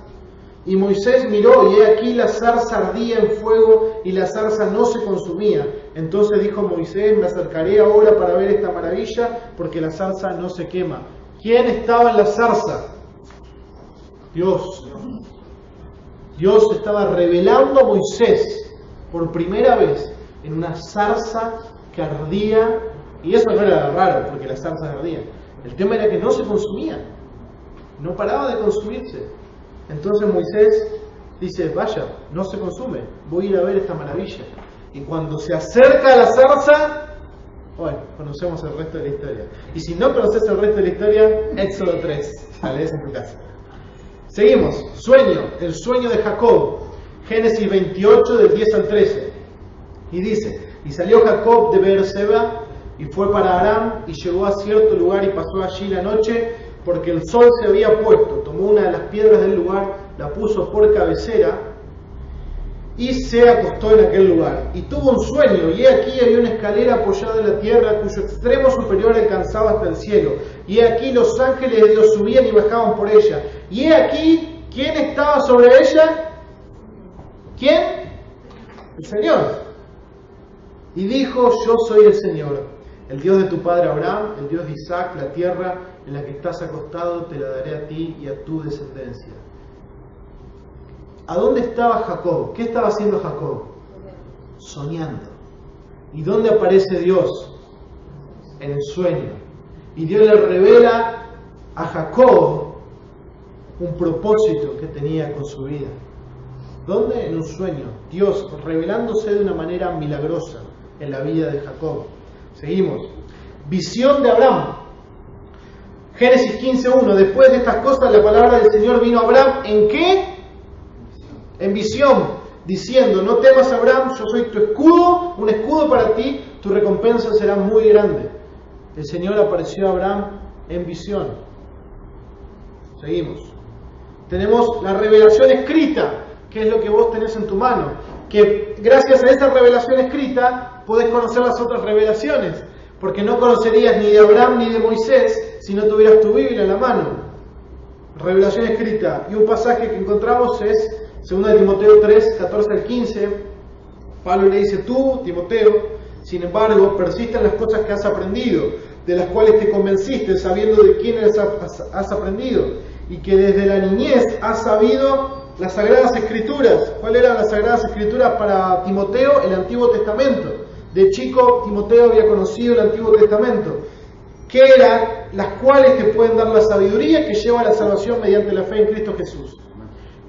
Y Moisés miró, y he aquí la zarza ardía en fuego, y la zarza no se consumía. Entonces dijo Moisés: me acercaré ahora para ver esta maravilla, porque la zarza no se quema. ¿Quién estaba en la zarza? Dios. Dios estaba revelando a Moisés por primera vez en una zarza que ardía. Y eso no era raro, porque las zarzas ardían. El tema era que no se consumía. No paraba de consumirse. Entonces Moisés dice: vaya, no se consume, voy a ir a ver esta maravilla. Y cuando se acerca a la zarza, bueno, conocemos el resto de la historia. Y si no conoces el resto de la historia, Éxodo 3, la lees en tu casa. Seguimos. Sueño, el sueño de Jacob. Génesis 28, del 10 al 13. Y dice: y salió Jacob de Beerseba y fue para Aram, y llegó a cierto lugar y pasó allí la noche, porque el sol se había puesto. Tomó una de las piedras del lugar, la puso por cabecera y se acostó en aquel lugar. Y tuvo un sueño, y he aquí había una escalera apoyada en la tierra, cuyo extremo superior alcanzaba hasta el cielo. Y he aquí los ángeles de Dios subían y bajaban por ella. Y he aquí, ¿quién estaba sobre ella? ¿Quién? El Señor. Y dijo: yo soy el Señor, el Dios de tu padre Abraham, el Dios de Isaac. La tierra en la que estás acostado te la daré a ti y a tu descendencia. ¿A dónde estaba Jacob? ¿Qué estaba haciendo Jacob? Soñando. ¿Y dónde aparece Dios? En el sueño. Y Dios le revela a Jacob un propósito que tenía con su vida. ¿Dónde? En un sueño. Dios revelándose de una manera milagrosa en la vida de Jacob. Seguimos. Visión de Abraham. Génesis 15:1. Después de estas cosas, la palabra del Señor vino a Abraham. ¿En qué? En visión, diciendo: no temas, Abraham, yo soy tu escudo, un escudo para ti, tu recompensa será muy grande. El Señor apareció a Abraham en visión. Seguimos. Tenemos la revelación escrita, que es lo que vos tenés en tu mano, que gracias a esa revelación escrita podés conocer las otras revelaciones, porque no conocerías ni de Abraham ni de Moisés si no tuvieras tu Biblia en la mano. Revelación escrita. Y un pasaje que encontramos es 2 Timoteo 3, 14 al 15. Pablo le dice: tú, Timoteo, sin embargo, persiste en las cosas que has aprendido, de las cuales te convenciste, sabiendo de quiénes has aprendido, y que desde la niñez has sabido las Sagradas Escrituras. ¿Cuáles eran las Sagradas Escrituras para Timoteo? El Antiguo Testamento. De chico, Timoteo había conocido el Antiguo Testamento. ¿Qué eran? Las cuales te pueden dar la sabiduría que lleva a la salvación mediante la fe en Cristo Jesús.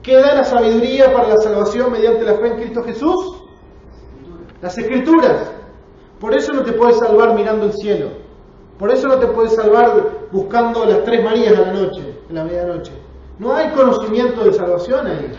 ¿Qué da la sabiduría para la salvación mediante la fe en Cristo Jesús? Las Escrituras. Por eso no te puedes salvar mirando el cielo. Por eso no te puedes salvar buscando las 3 Marías a la noche, en la medianoche. No hay conocimiento de salvación ahí.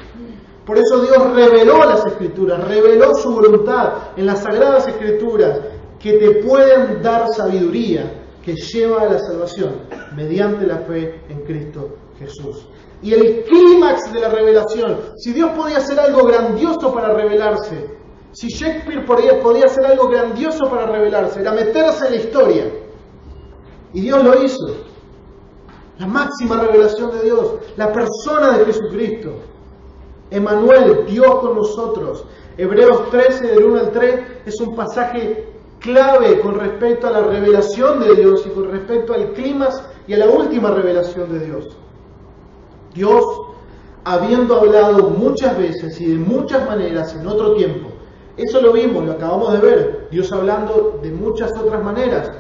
Por eso Dios reveló las Escrituras, reveló su voluntad en las Sagradas Escrituras, que te pueden dar sabiduría que lleva a la salvación mediante la fe en Cristo Jesús. Y el clímax de la revelación, si Dios podía hacer algo grandioso para revelarse, si Shakespeare podía hacer algo grandioso para revelarse, era meterse en la historia. Y Dios lo hizo. La máxima revelación de Dios, la persona de Jesucristo. Emmanuel, Dios con nosotros. Hebreos 13, del 1 al 3, es un pasaje clave con respecto a la revelación de Dios y con respecto al clímax y a la última revelación de Dios. Dios, habiendo hablado muchas veces y de muchas maneras en otro tiempo, eso lo vimos, lo acabamos de ver, Dios hablando de muchas otras maneras,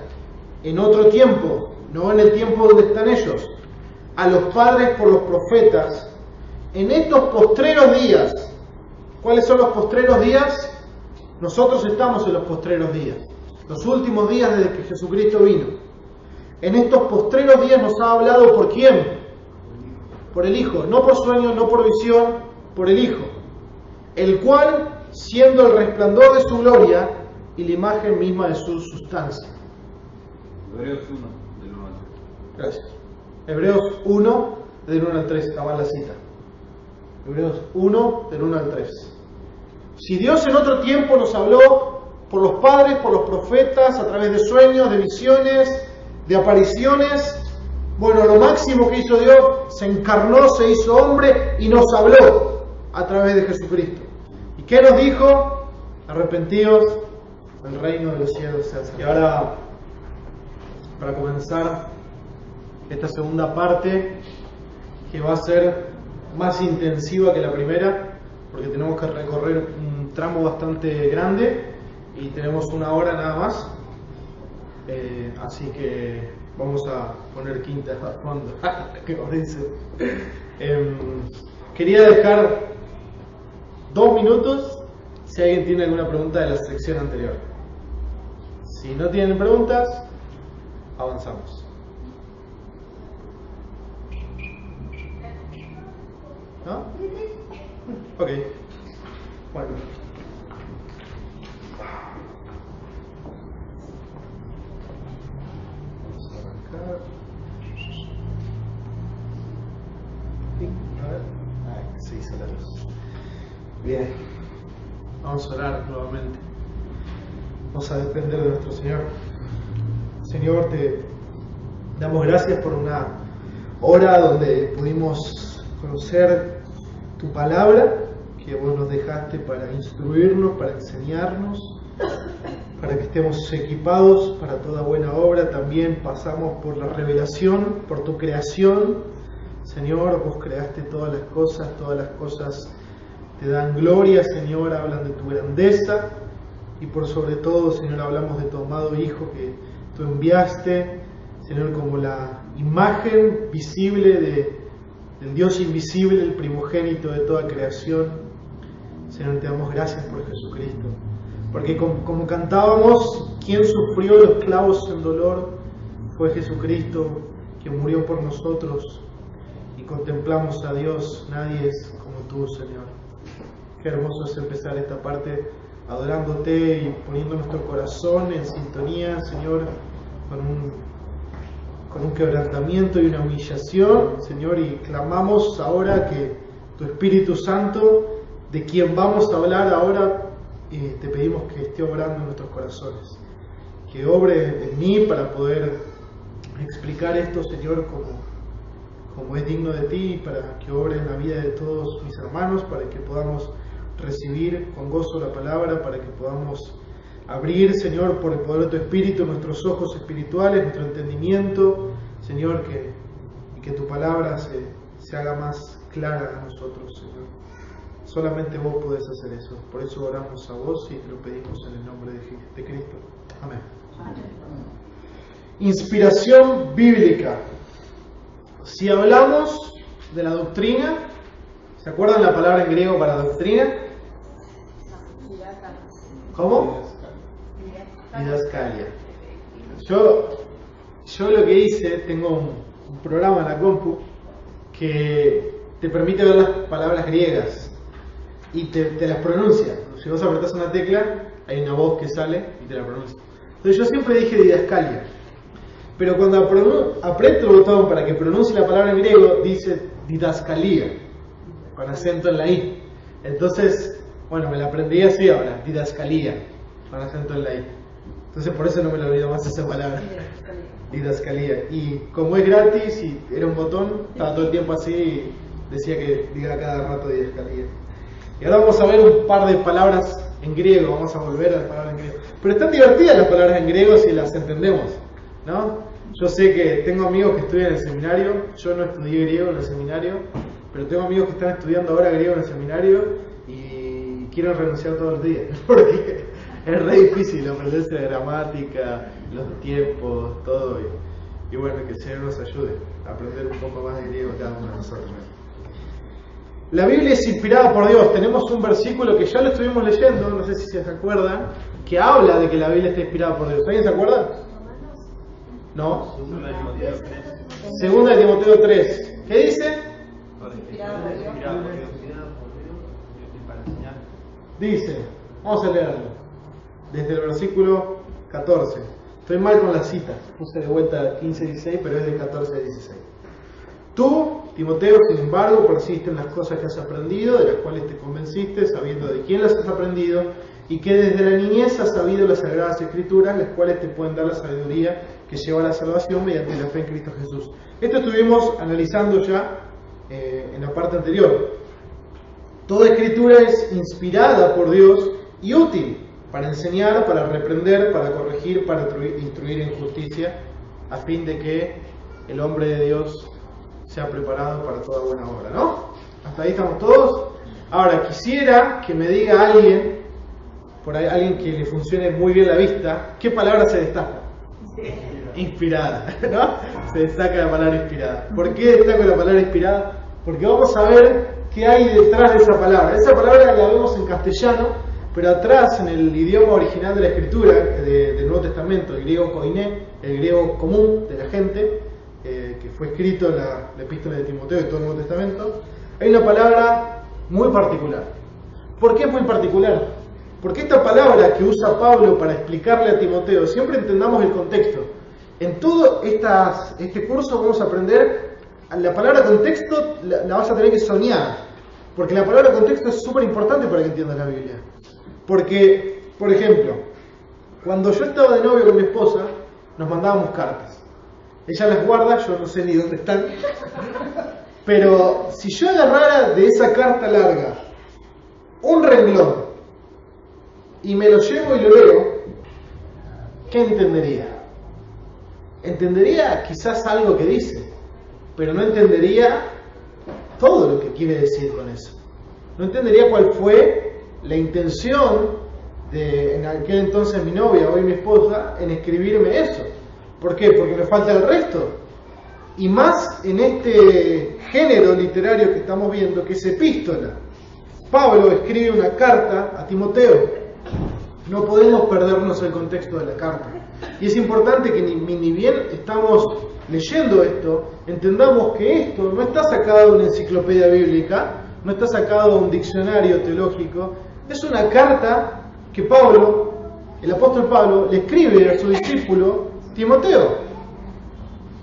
en otro tiempo, no en el tiempo donde están ellos, a los padres por los profetas, en estos postreros días. ¿Cuáles son los postreros días? Nosotros estamos en los postreros días. los últimos días desde que Jesucristo vino. En estos postreros días nos ha hablado ¿por quién? Por el Hijo, no por sueño, no por visión, por el Hijo, el cual, siendo el resplandor de su gloria y la imagen misma de su sustancia. Hebreos 1, del 1 al 3. Gracias. Hebreos 1, del 1 al 3, estaba en la cita. Hebreos 1, del 1 al 3. Si Dios en otro tiempo nos habló por los padres, por los profetas, a través de sueños, de visiones, de apariciones, bueno, lo máximo que hizo Dios, se encarnó, se hizo hombre y nos habló a través de Jesucristo. ¿Y qué nos dijo? Arrepentíos, el reino de los cielos se acerca. Y ahora, para comenzar esta segunda parte, que va a ser más intensiva que la primera, porque tenemos que recorrer un tramo bastante grande y tenemos 1 hora nada más, así que vamos a poner quinta a fondo, como dice. Quería dejar 2 minutos si alguien tiene alguna pregunta de la sección anterior. Si no tienen preguntas, avanzamos. ¿No? Ok. Bueno. Vamos a arrancar. A ver. Ay, se hizo la luz. Bien. Vamos a orar nuevamente. Vamos a depender de nuestro Señor. Señor, te damos gracias por una hora donde pudimos conocer tu palabra, que vos nos dejaste para instruirnos, para enseñarnos, para que estemos equipados para toda buena obra. También pasamos por la revelación, por tu creación. Señor, vos creaste todas las cosas te dan gloria, Señor, hablan de tu grandeza. Y por sobre todo, Señor, hablamos de tu amado Hijo que tú enviaste, Señor, como la imagen visible del Dios invisible, el primogénito de toda creación. Señor, te damos gracias por Jesucristo, porque como cantábamos, quien sufrió los clavos en dolor fue Jesucristo, que murió por nosotros, y contemplamos a Dios. Nadie es como tú, Señor. Qué hermoso es empezar esta parte adorándote y poniendo nuestro corazón en sintonía, Señor, con un quebrantamiento y una humillación, Señor, y clamamos ahora que tu Espíritu Santo, de quien vamos a hablar ahora, te pedimos que esté obrando en nuestros corazones, que obre en mí para poder explicar esto, Señor, como es digno de ti, para que obre en la vida de todos mis hermanos, para que podamos recibir con gozo la palabra, para que podamos abrir, Señor, por el poder de tu Espíritu, nuestros ojos espirituales, nuestro entendimiento, Señor, y que tu palabra se haga más clara a nosotros, Señor. Solamente vos podés hacer eso. Por eso oramos a vos y te lo pedimos en el nombre de Cristo. Amén. Inspiración bíblica. Si hablamos de la doctrina, ¿se acuerdan la palabra en griego para doctrina? ¿Cómo? Didascalia. Yo lo que hice, tengo un programa en la compu que te permite ver las palabras griegas y te las pronuncia. Si vos apretás una tecla, hay una voz que sale y te la pronuncia. Entonces yo siempre dije didascalia, pero cuando aprieto el botón para que pronuncie la palabra en griego, dice didascalia, con acento en la i. Entonces, bueno, me la aprendí así ahora, didascalia, con acento en la i. Entonces por eso no me lo olvido más esa palabra, didascalia. Y como es gratis y era un botón, estaba todo el tiempo así y decía que diga cada rato didascalia. Y ahora vamos a ver un par de palabras en griego, vamos a volver a las palabras en griego. Pero están divertidas las palabras en griego si las entendemos, ¿no? Yo sé que tengo amigos que estudian en el seminario, yo no estudié griego en el seminario, pero tengo amigos que están estudiando ahora griego en el seminario y quieren renunciar todos los días, porque es re difícil aprenderse la gramática, los tiempos, todo. Y bueno, que el Señor nos ayude a aprender un poco más de griego cada uno de nosotros. La Biblia es inspirada por Dios. Tenemos un versículo que ya lo estuvimos leyendo, no sé si se acuerdan, que habla de que la Biblia está inspirada por Dios. ¿Alguien se acuerda? ¿No? Segunda de Timoteo 3. ¿Qué dice? Dice, vamos a leerlo, desde el versículo 14. Estoy mal con las citas, puse de vuelta 15-16, pero es de 14-16. Tú, Timoteo, sin embargo, persiste en las cosas que has aprendido, de las cuales te convenciste, sabiendo de quién las has aprendido, y que desde la niñez has sabido las Sagradas Escrituras, las cuales te pueden dar la sabiduría que lleva a la salvación mediante la fe en Cristo Jesús. Esto estuvimos analizando ya en la parte anterior. Toda Escritura es inspirada por Dios y útil para enseñar, para reprender, para corregir, para instruir en justicia, a fin de que el hombre de Dios sea preparado para toda buena obra, ¿no? ¿Hasta ahí estamos todos? Ahora, quisiera que me diga alguien, por ahí alguien que le funcione muy bien la vista, ¿qué palabra se destaca? Inspirada, ¿no? Se destaca la palabra inspirada. ¿Por qué destaco la palabra inspirada? Porque vamos a ver qué hay detrás de esa palabra. Esa palabra la vemos en castellano, pero atrás, en el idioma original de la Escritura, del Nuevo Testamento, el griego koiné, el griego común de la gente, que fue escrito en la epístola de Timoteo y todo el Nuevo Testamento, hay una palabra muy particular. ¿Por qué es muy particular? Porque esta palabra que usa Pablo para explicarle a Timoteo, siempre entendamos el contexto. En todo este curso vamos a aprender, la palabra contexto la vas a tener que soñar, porque la palabra contexto es súper importante para que entiendas la Biblia. Porque, por ejemplo, cuando yo estaba de novio con mi esposa, nos mandábamos cartas. Ella las guarda, yo no sé ni dónde están. Pero si yo agarrara de esa carta larga un renglón y me lo llevo y lo leo, ¿qué entendería? Entendería quizás algo que dice, pero no entendería todo lo que quiere decir con eso. No entendería cuál fue la intención de, en aquel entonces mi novia, hoy mi esposa, en escribirme eso. ¿Por qué? Porque me falta el resto. Y más en este género literario que estamos viendo, que es epístola. Pablo escribe una carta a Timoteo. No podemos perdernos el contexto de la carta. Y es importante que ni bien estamos leyendo esto, entendamos que esto no está sacado de una enciclopedia bíblica, no está sacado de un diccionario teológico, es una carta que Pablo, el apóstol Pablo, le escribe a su discípulo Timoteo.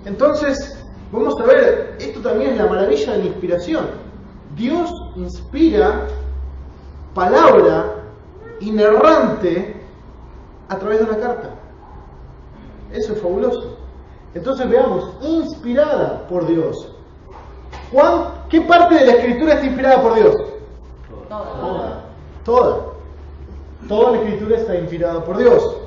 Entonces, vamos a ver, esto también es la maravilla de la inspiración. Dios inspira palabra inerrante a través de una carta. Eso es fabuloso. Entonces veamos, inspirada por Dios. ¿Qué parte de la Escritura está inspirada por Dios? Toda. Toda la Escritura está inspirada por Dios.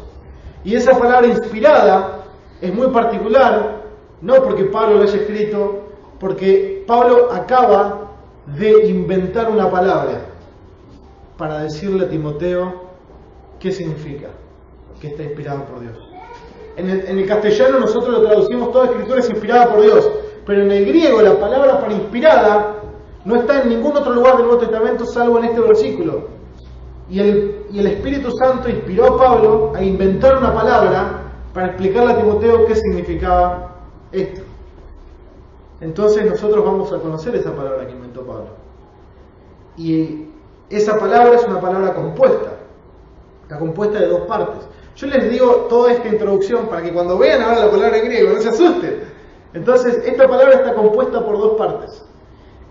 Y esa palabra inspirada es muy particular, no porque Pablo lo haya escrito, porque Pablo acaba de inventar una palabra para decirle a Timoteo qué significa que está inspirado por Dios. En el castellano nosotros lo traducimos, toda escritura es inspirada por Dios, pero en el griego la palabra para inspirada no está en ningún otro lugar del Nuevo Testamento salvo en este versículo. Y el Espíritu Santo inspiró a Pablo a inventar una palabra para explicarle a Timoteo qué significaba esto. Entonces nosotros vamos a conocer esa palabra que inventó Pablo. Y esa palabra es una palabra compuesta. Está compuesta de dos partes. Yo les digo toda esta introducción para que cuando vean ahora la palabra en griego no se asusten. Entonces, esta palabra está compuesta por dos partes.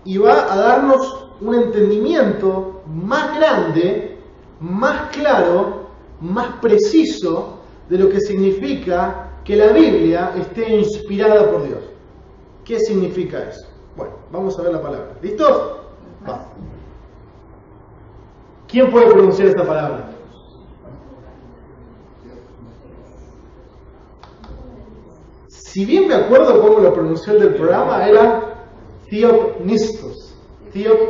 Y va a darnos un entendimiento más grande, más claro, más preciso de lo que significa que la Biblia esté inspirada por Dios. ¿Qué significa eso? Bueno, vamos a ver la palabra. ¿Listos? Va. ¿Quién puede pronunciar esta palabra? Si bien me acuerdo cómo lo pronunció el del programa, era Theopnistos.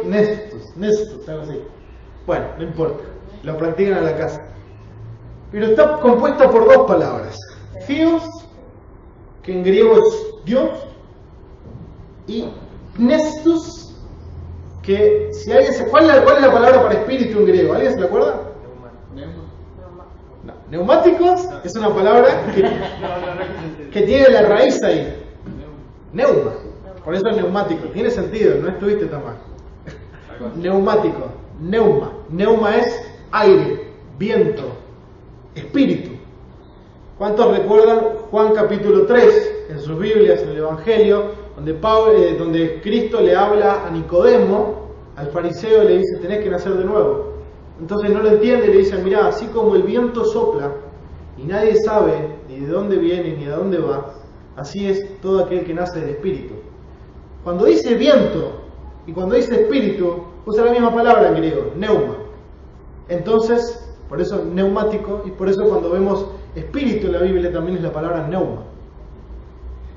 Nestos, algo así. Bueno, no importa, lo practican a la casa. Pero está compuesta por dos palabras. Theos, que en griego es Dios, y Nestos, que si alguien se... ¿Cuál es la palabra para espíritu en griego? ¿Alguien se la acuerda? No. Neumáticos es una palabra que tiene la raíz ahí. Neuma. Por eso es neumático. Tiene sentido, no estuviste tan mal. Neumático. Neuma. Neuma es aire, viento, espíritu. ¿Cuántos recuerdan Juan capítulo 3 en sus Biblias, en el Evangelio, donde Cristo le habla a Nicodemo, al fariseo, y le dice: tenés que nacer de nuevo? Entonces no lo entiende y le dice: mirá, así como el viento sopla y nadie sabe ni de dónde viene ni a dónde va, así es todo aquel que nace del Espíritu. Cuando dice viento y cuando dice espíritu, usa la misma palabra en griego, neuma. Entonces, por eso neumático, y por eso cuando vemos espíritu en la Biblia también es la palabra neuma.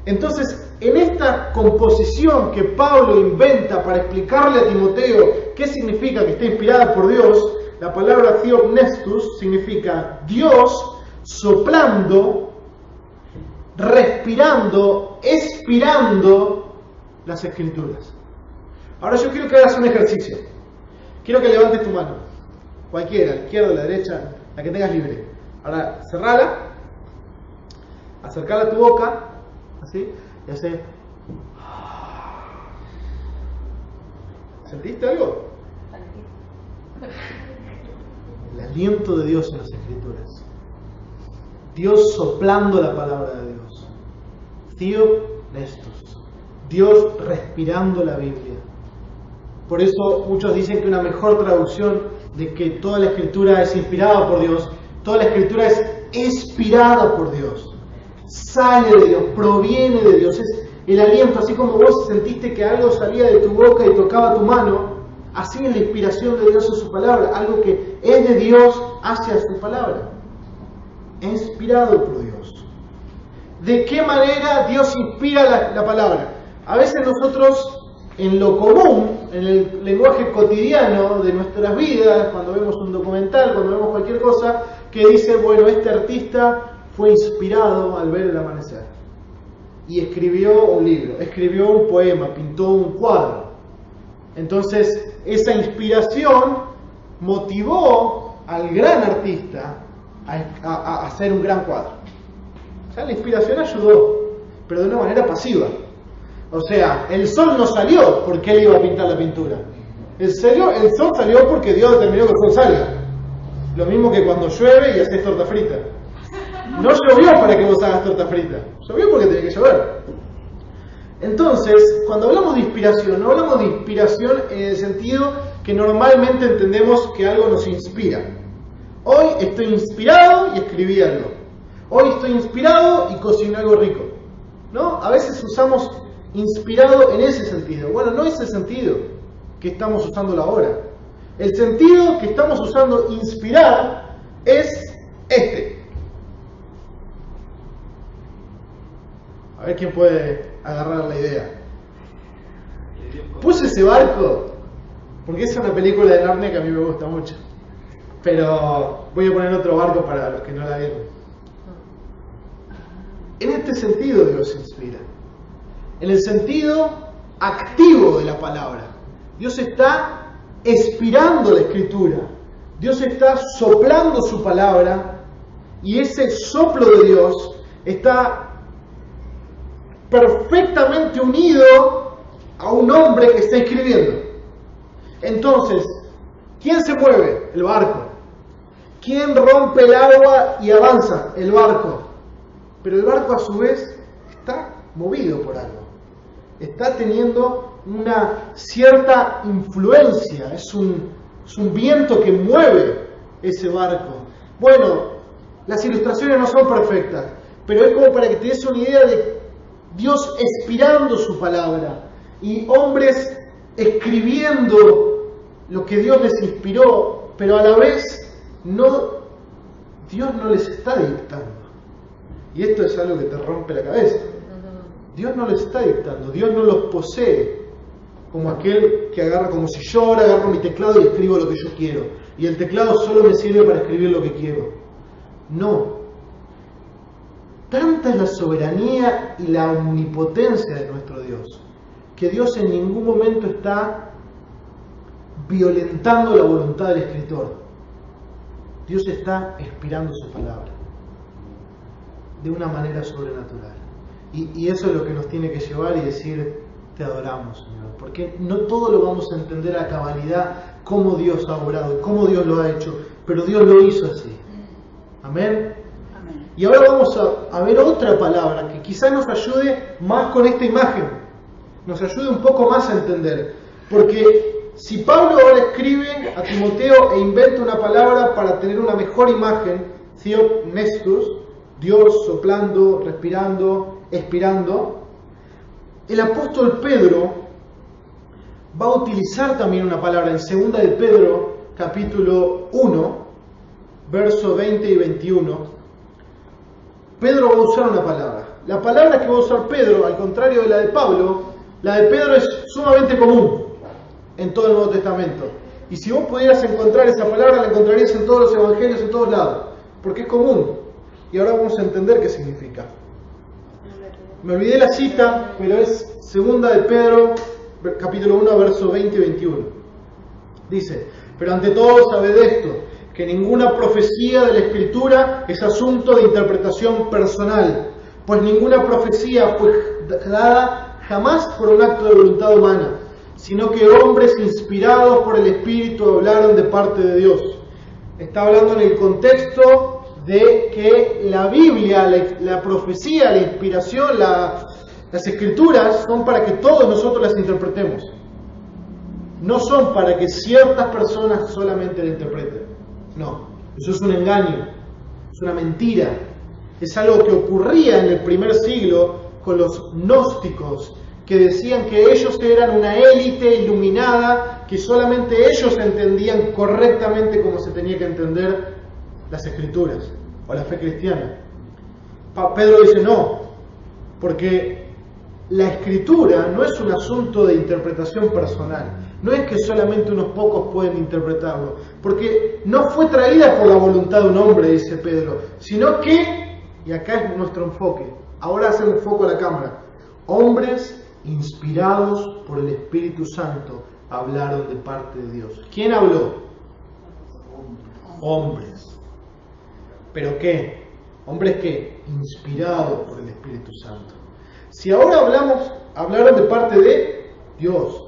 Entonces, en esta composición que Pablo inventa para explicarle a Timoteo qué significa que está inspirada por Dios, la palabra theopnestus significa Dios soplando, respirando, expirando las Escrituras. Ahora yo quiero que hagas un ejercicio. Quiero que levantes tu mano. Cualquiera, la izquierda, la derecha, la que tengas libre. Ahora, cerrala, acercala a tu boca, así, y hace... ¿Sentiste algo? El aliento de Dios en las Escrituras. Dios soplando la palabra de Dios. Theopnestus. Dios respirando la Biblia. Por eso muchos dicen que una mejor traducción de que toda la Escritura es inspirada por Dios, toda la Escritura es inspirada por Dios. Sale de Dios, proviene de Dios. Es el aliento, así como vos sentiste que algo salía de tu boca y tocaba tu mano, así es la inspiración de Dios en su palabra, algo que es de Dios hacia su palabra. Inspirado por Dios. ¿De qué manera Dios inspira la palabra? A veces nosotros, en lo común, en el lenguaje cotidiano de nuestras vidas, cuando vemos un documental, cuando vemos cualquier cosa, que dice, bueno, este artista fue inspirado al ver el amanecer. Y escribió un libro, escribió un poema, pintó un cuadro. Entonces, esa inspiración motivó al gran artista a hacer un gran cuadro. O sea, la inspiración ayudó, pero de una manera pasiva. O sea, el sol no salió porque él iba a pintar la pintura. El sol salió porque Dios determinó que el sol salga. Lo mismo que cuando llueve y haces torta frita. No llovió para que vos hagas torta frita. Llovió porque tenía que llover. Entonces, cuando hablamos de inspiración, no hablamos de inspiración en el sentido que normalmente entendemos que algo nos inspira. Hoy estoy inspirado y escribí algo. Hoy estoy inspirado y cociné algo rico. ¿No? A veces usamos inspirado en ese sentido. Bueno, no es el sentido que estamos usando ahora. El sentido que estamos usando inspirar es este. A ver quién puede agarrar la idea. Puse ese barco porque es una película de Narnia que a mí me gusta mucho. Pero voy a poner otro barco para los que no la vieron. En este sentido Dios inspira. En el sentido activo de la palabra. Dios está expirando la Escritura. Dios está soplando su palabra y ese soplo de Dios está perfectamente unido a un hombre que está escribiendo. Entonces, ¿quién se mueve? El barco. ¿Quién rompe el agua y avanza? El barco. Pero el barco a su vez está movido por algo. Está teniendo una cierta influencia. Es un viento que mueve ese barco. Bueno, las ilustraciones no son perfectas, pero es como para que te des una idea de Dios expirando su palabra y hombres escribiendo lo que Dios les inspiró, pero a la vez Dios no les está dictando. Y esto es algo que te rompe la cabeza. Dios no les está dictando, Dios no los posee como aquel que agarra, como si yo ahora agarro mi teclado y escribo lo que yo quiero y el teclado solo me sirve para escribir lo que quiero. No. Tanta es la soberanía y la omnipotencia de nuestro Dios que Dios en ningún momento está violentando la voluntad del escritor. Dios está inspirando su palabra de una manera sobrenatural. Y eso es lo que nos tiene que llevar y decir, te adoramos, Señor. Porque no todo lo vamos a entender a cabalidad, cómo Dios ha obrado y cómo Dios lo ha hecho, pero Dios lo hizo así. Amén. Amén. Y ahora vamos a ver otra palabra que quizás nos ayude más con esta imagen, nos ayude un poco más a entender. Porque si Pablo ahora escribe a Timoteo e inventa una palabra para tener una mejor imagen, Theopnestus, Dios soplando, respirando, expirando, el apóstol Pedro va a utilizar también una palabra en 2 de Pedro, capítulo 1, verso 20 y 21. Pedro va a usar una palabra. La palabra que va a usar Pedro, al contrario de la de Pablo, la de Pedro es sumamente común en todo el Nuevo Testamento. Y si vos pudieras encontrar esa palabra, la encontrarías en todos los evangelios, en todos lados, porque es común. Y ahora vamos a entender qué significa. Me olvidé la cita, pero es 2 de Pedro, capítulo 1, verso 20 y 21. Dice, pero ante todo sabed esto, que ninguna profecía de la Escritura es asunto de interpretación personal, pues ninguna profecía fue dada jamás por un acto de voluntad humana, sino que hombres inspirados por el Espíritu hablaron de parte de Dios. Está hablando en el contexto de que la Biblia, la profecía, la inspiración, las Escrituras son para que todos nosotros las interpretemos. No son para que ciertas personas solamente la interpreten. No, eso es un engaño, es una mentira. Es algo que ocurría en el primer siglo con los gnósticos, que decían que ellos eran una élite iluminada, que solamente ellos entendían correctamente cómo se tenía que entender las Escrituras o la fe cristiana. Pedro dice no, porque la Escritura no es un asunto de interpretación personal. No es que solamente unos pocos pueden interpretarlo, porque no fue traída por la voluntad de un hombre, dice Pedro, sino que, y acá es nuestro enfoque, ahora hacemos foco a la cámara, hombres inspirados por el Espíritu Santo hablaron de parte de Dios. ¿Quién habló? Hombres. ¿Pero qué? ¿Hombres qué? Inspirados por el Espíritu Santo. Si ahora hablaron de parte de Dios.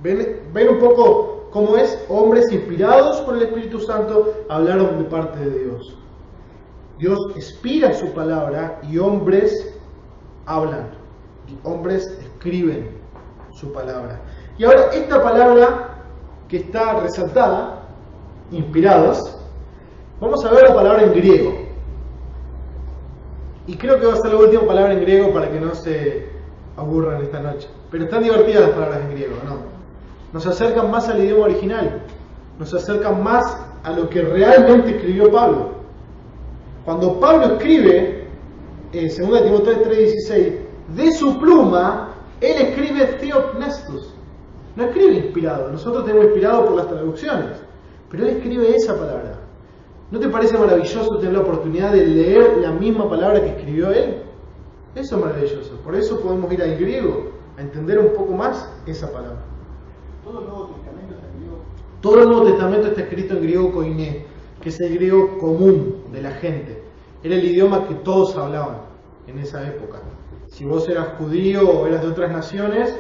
¿Ven un poco cómo es? Hombres inspirados por el Espíritu Santo hablaron de parte de Dios. Dios inspira su palabra y hombres hablan. Y hombres escriben su palabra. Y ahora esta palabra que está resaltada, inspirados, vamos a ver la palabra en griego. Y creo que va a ser la última palabra en griego para que no se aburran esta noche. Pero están divertidas las palabras en griego, ¿no? Nos acercan más al idioma original, nos acercan más a lo que realmente escribió Pablo. Cuando Pablo escribe, 2 Timoteo 3:16, de su pluma, él escribe Theopnestus. No escribe inspirado, nosotros tenemos inspirado por las traducciones, pero él escribe esa palabra. ¿No te parece maravilloso tener la oportunidad de leer la misma palabra que escribió él? Eso es maravilloso, por eso podemos ir al griego, a entender un poco más esa palabra. Todo el Nuevo Testamento está en griego. Todo el Nuevo Testamento está escrito en griego koiné, que es el griego común de la gente. Era el idioma que todos hablaban en esa época. Si vos eras judío o eras de otras naciones,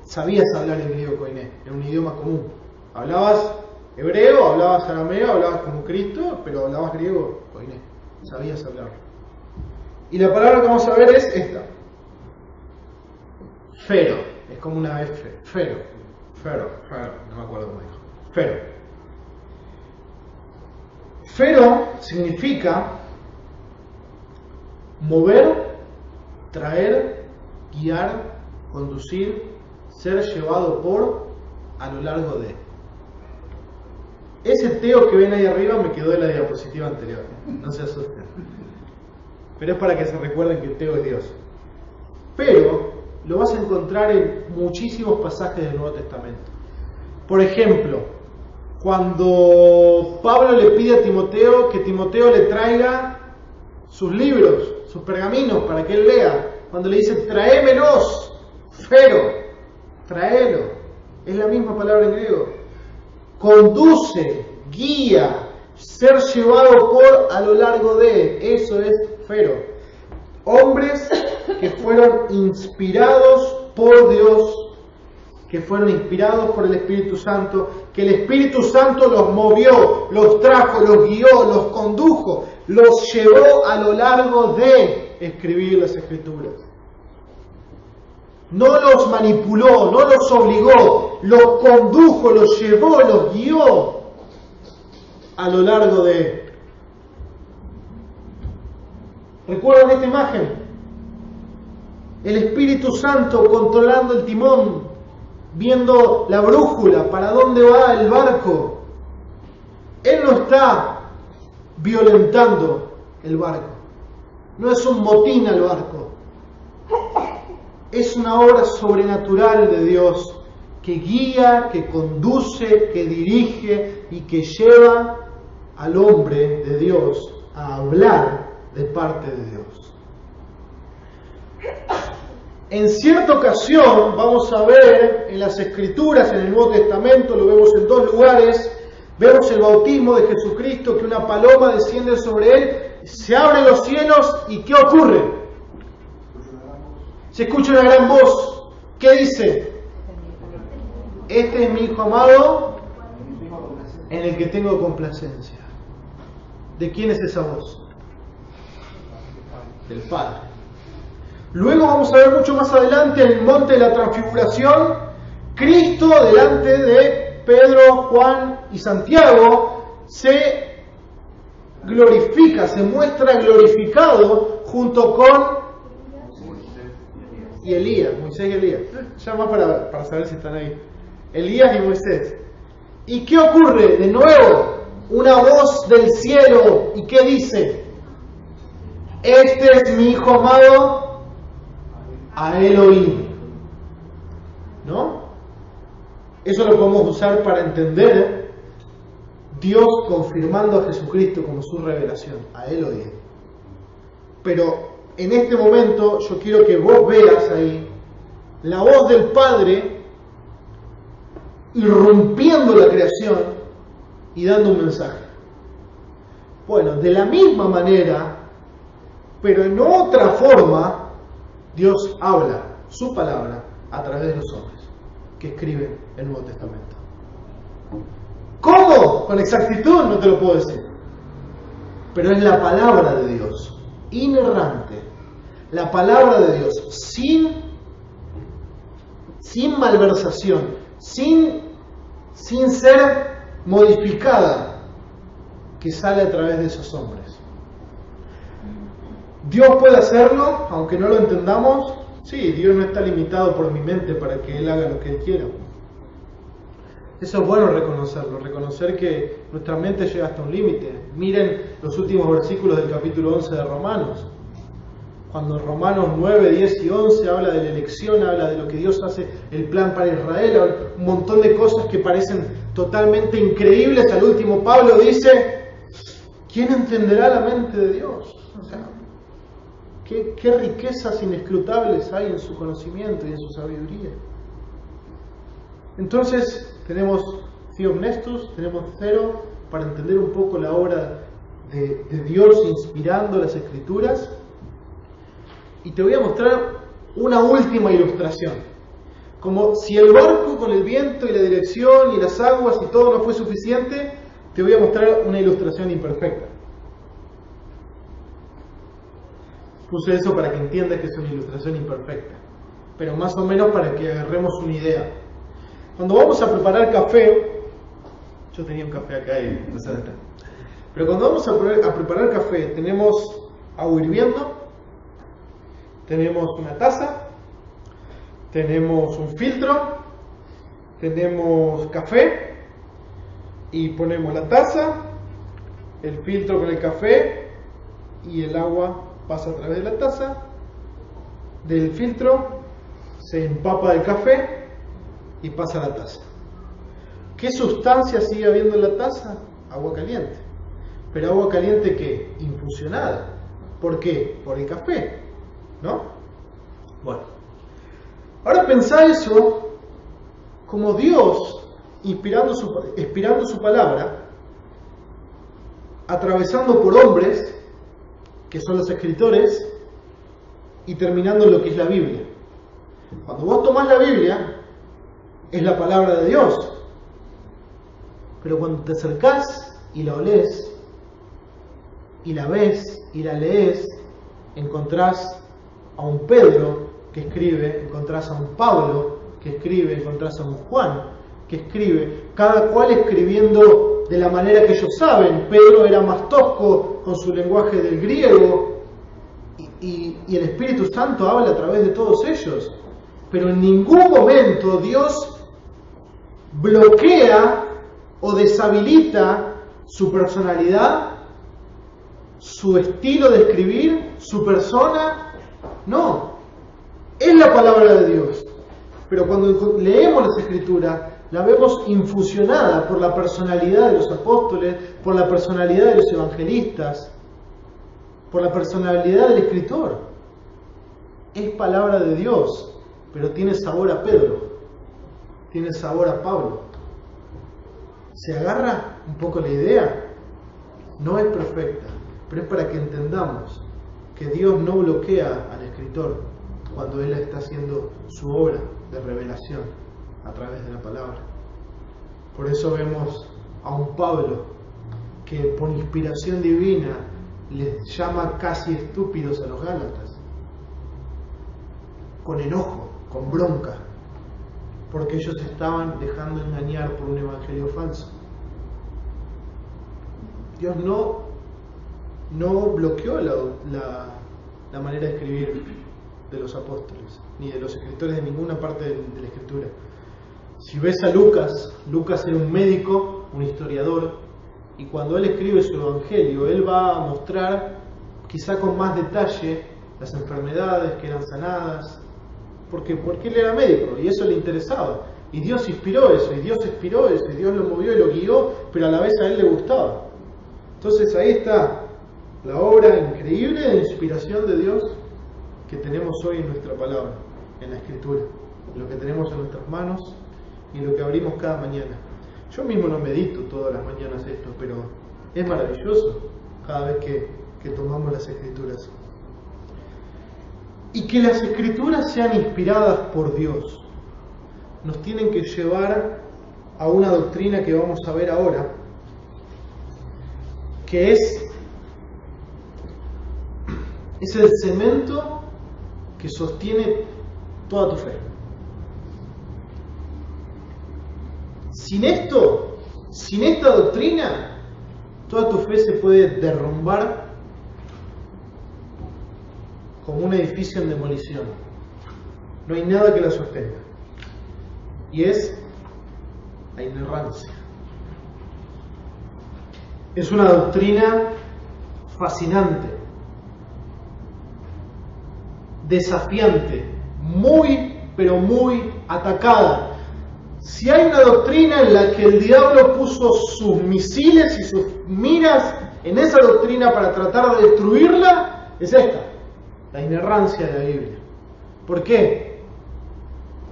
sabías hablar el griego koiné, era un idioma común. Hablabas hebreo, hablabas arameo, hablabas como Cristo, pero hablabas griego koiné, sabías hablarlo. Y la palabra que vamos a ver es esta. Fero, es como una F, fero, no me acuerdo cómo dijo. Fero. Fero significa mover, traer, guiar, conducir, ser llevado por, a lo largo de. Ese teo que ven ahí arriba me quedó de la diapositiva anterior, no se asusten. Pero es para que se recuerden que el teo es Dios. Pero lo vas a encontrar en muchísimos pasajes del Nuevo Testamento. Por ejemplo, cuando Pablo le pide a Timoteo que Timoteo le traiga sus libros, sus pergaminos para que él lea, cuando le dice tráemelos, Fero, tráelo. Es la misma palabra en griego. Conduce, guía, ser llevado por, a lo largo de. Eso es Fero. Hombres que fueron inspirados por Dios, que fueron inspirados por el Espíritu Santo, que el Espíritu Santo los movió, los trajo, los guió, los condujo, los llevó a lo largo de escribir las Escrituras. No los manipuló, no los obligó, los condujo, los llevó, los guió a lo largo de. ¿Recuerdan esta imagen? El Espíritu Santo controlando el timón, viendo la brújula, para dónde va el barco. Él no está violentando el barco. No es un motín al barco. Es una obra sobrenatural de Dios que guía, que conduce, que dirige y que lleva al hombre de Dios a hablar de parte de Dios. En cierta ocasión, vamos a ver en las Escrituras, en el Nuevo Testamento, lo vemos en 2 lugares, vemos el bautismo de Jesucristo, que una paloma desciende sobre él, se abren los cielos y ¿qué ocurre? Se escucha una gran voz. ¿Qué dice? Este es mi Hijo amado, en el que tengo complacencia. ¿De quién es esa voz? Del Padre. Luego vamos a ver mucho más adelante en el monte de la transfiguración, Cristo delante de Pedro, Juan y Santiago se glorifica, se muestra glorificado junto con y Elías, Moisés y Elías. Ya más para saber si están ahí. Elías y Moisés. ¿Y qué ocurre? De nuevo, una voz del cielo. ¿Y qué dice? Este es mi Hijo amado, a él oí. ¿No? Eso lo podemos usar para entender Dios confirmando a Jesucristo como su revelación. A él oí. Pero en este momento yo quiero que vos veas ahí la voz del Padre irrumpiendo la creación y dando un mensaje. Bueno, de la misma manera, pero en otra forma, Dios habla su palabra a través de los hombres que escriben el Nuevo Testamento. ¿Cómo? Con exactitud no te lo puedo decir, pero es la palabra de Dios, inerrante, la palabra de Dios, sin malversación, sin ser modificada, que sale a través de esos hombres. Dios puede hacerlo, aunque no lo entendamos. Sí, Dios no está limitado por mi mente para que Él haga lo que Él quiera. Eso es bueno reconocerlo, reconocer que nuestra mente llega hasta un límite. Miren los últimos versículos del capítulo 11 de Romanos. Cuando en Romanos 9, 10 y 11 habla de la elección, habla de lo que Dios hace, el plan para Israel, habla un montón de cosas que parecen totalmente increíbles. Al último Pablo dice, ¿quién entenderá la mente de Dios? O sea, ¿qué riquezas inescrutables hay en su conocimiento y en su sabiduría? Entonces tenemos Theopnestus, tenemos Cero, para entender un poco la obra de Dios inspirando las Escrituras. Y te voy a mostrar una última ilustración. Como si el barco con el viento y la dirección y las aguas y todo no fue suficiente, te voy a mostrar una ilustración imperfecta. Puse eso para que entiendas que es una ilustración imperfecta, pero más o menos para que agarremos una idea. Cuando vamos a preparar café, yo tenía un café acá y no sé dónde está. Pero cuando vamos a preparar café, tenemos agua hirviendo, tenemos una taza, tenemos un filtro, tenemos café y ponemos la taza, el filtro con el café y el agua pasa a través de la taza, del filtro se empapa del café y pasa a la taza. ¿Qué sustancia sigue habiendo en la taza? Agua caliente. Pero agua caliente ¿qué? Infusionada. ¿Por qué? Por el café, ¿no? Bueno, ahora pensá eso como Dios, inspirando su palabra, atravesando por hombres, que son los escritores, y terminando en lo que es la Biblia. Cuando vos tomás la Biblia, es la palabra de Dios. Pero cuando te acercás y la olés, y la ves y la lees, encontrás a un Pedro que escribe, encontrás a un Pablo que escribe, encontrás a un Juan que escribe, cada cual escribiendo de la manera que ellos saben. Pedro era más tosco con su lenguaje del griego, y el Espíritu Santo habla a través de todos ellos. Pero en ningún momento Dios bloquea o deshabilita su personalidad, su estilo de escribir, su persona. No, es la palabra de Dios. Pero cuando leemos las Escrituras, la vemos infusionada por la personalidad de los apóstoles, por la personalidad de los evangelistas, por la personalidad del escritor. Es palabra de Dios, pero tiene sabor a Pedro, tiene sabor a Pablo. ¿Se agarra un poco la idea? No es perfecta, pero es para que entendamos que Dios no bloquea al escritor cuando él está haciendo su obra de revelación a través de la palabra. Por eso vemos a un Pablo que por inspiración divina les llama casi estúpidos a los Gálatas, con enojo, con bronca, porque ellos se estaban dejando engañar por un evangelio falso. Dios no bloqueó la manera de escribir de los apóstoles, ni de los escritores de ninguna parte de la Escritura. Si ves a Lucas era un médico, un historiador, y cuando él escribe su evangelio, él va a mostrar, quizá con más detalle, las enfermedades que eran sanadas, porque él era médico y eso le interesaba. Y Dios inspiró eso, y Dios inspiró eso, y Dios lo movió y lo guió, pero a la vez a él le gustaba. Entonces ahí está la obra increíble de inspiración de Dios que tenemos hoy en nuestra palabra, en la Escritura, lo que tenemos en nuestras manos y lo que abrimos cada mañana. Yo mismo no medito todas las mañanas esto, pero es maravilloso cada vez que tomamos las Escrituras. Y que las Escrituras sean inspiradas por Dios nos tienen que llevar a una doctrina que vamos a ver ahora, que es el cemento que sostiene toda tu fe. Sin esto, sin esta doctrina, toda tu fe se puede derrumbar como un edificio en demolición. No hay nada que la sostenga. Y es la inerrancia. Es una doctrina fascinante, desafiante, muy, pero muy atacada. Si hay una doctrina en la que el diablo puso sus misiles y sus miras en esa doctrina para tratar de destruirla, es esta, la inerrancia de la Biblia. ¿Por qué?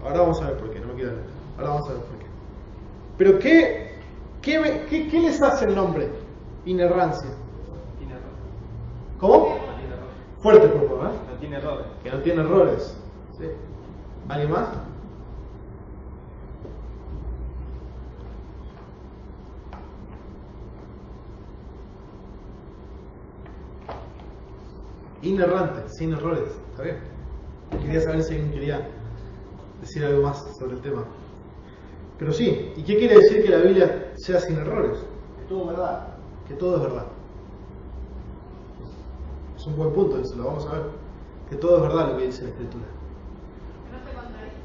Ahora vamos a ver por qué, no me quiero hablar. Ahora vamos a ver por qué. Pero ¿qué les hace el nombre? Inerrancia. Tiene errores. ¿Cómo? No tiene errores. Fuerte, por favor, ¿eh? No tiene errores. Que no tiene errores. ¿Sí? ¿Alguien más? Inerrante, sin errores. ¿Está bien? Quería saber si alguien quería decir algo más sobre el tema. Pero sí, ¿y qué quiere decir que la Biblia sea sin errores? Es todo verdad. Que todo es verdad. Es un buen punto eso, lo vamos a ver. Que todo es verdad lo que dice la Escritura. Que no se contradice.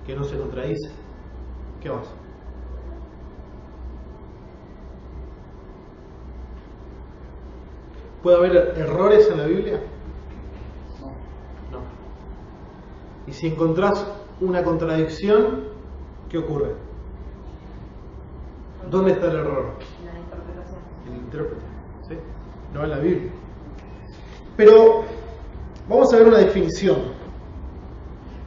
Que no se contradice. ¿Qué más? ¿Puede haber errores en la Biblia? No. Y si encontrás una contradicción, ¿qué ocurre? ¿Dónde está el error? La interpretación. En el intérprete, ¿sí? No en la Biblia. Pero vamos a ver una definición.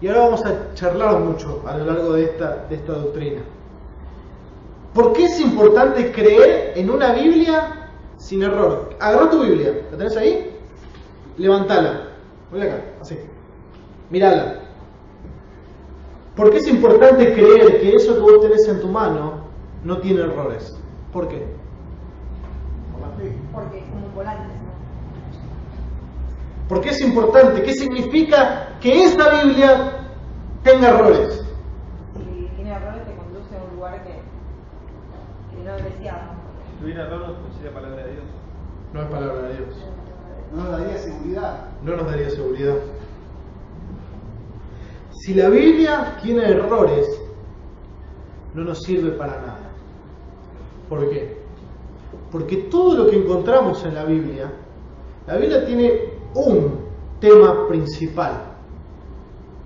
Y ahora vamos a charlar mucho a lo largo de esta doctrina. ¿Por qué es importante creer en una Biblia sin error? Agarra tu Biblia, ¿la tenés ahí? Levantala. Voy acá, así. Mírala. ¿Por qué es importante creer que eso que vos tenés en tu mano no tiene errores? ¿Por qué? Por la fe. Porque es como un volante, ¿no? ¿Por qué es importante? ¿Qué significa que esta Biblia tenga errores? Si tiene errores te conduce a un lugar que no es deseado. Si tuviera error, no sería palabra de Dios. No es palabra de Dios. No nos daría seguridad. No nos daría seguridad. Si la Biblia tiene errores, no nos sirve para nada. ¿Por qué? Porque todo lo que encontramos en la Biblia tiene un tema principal.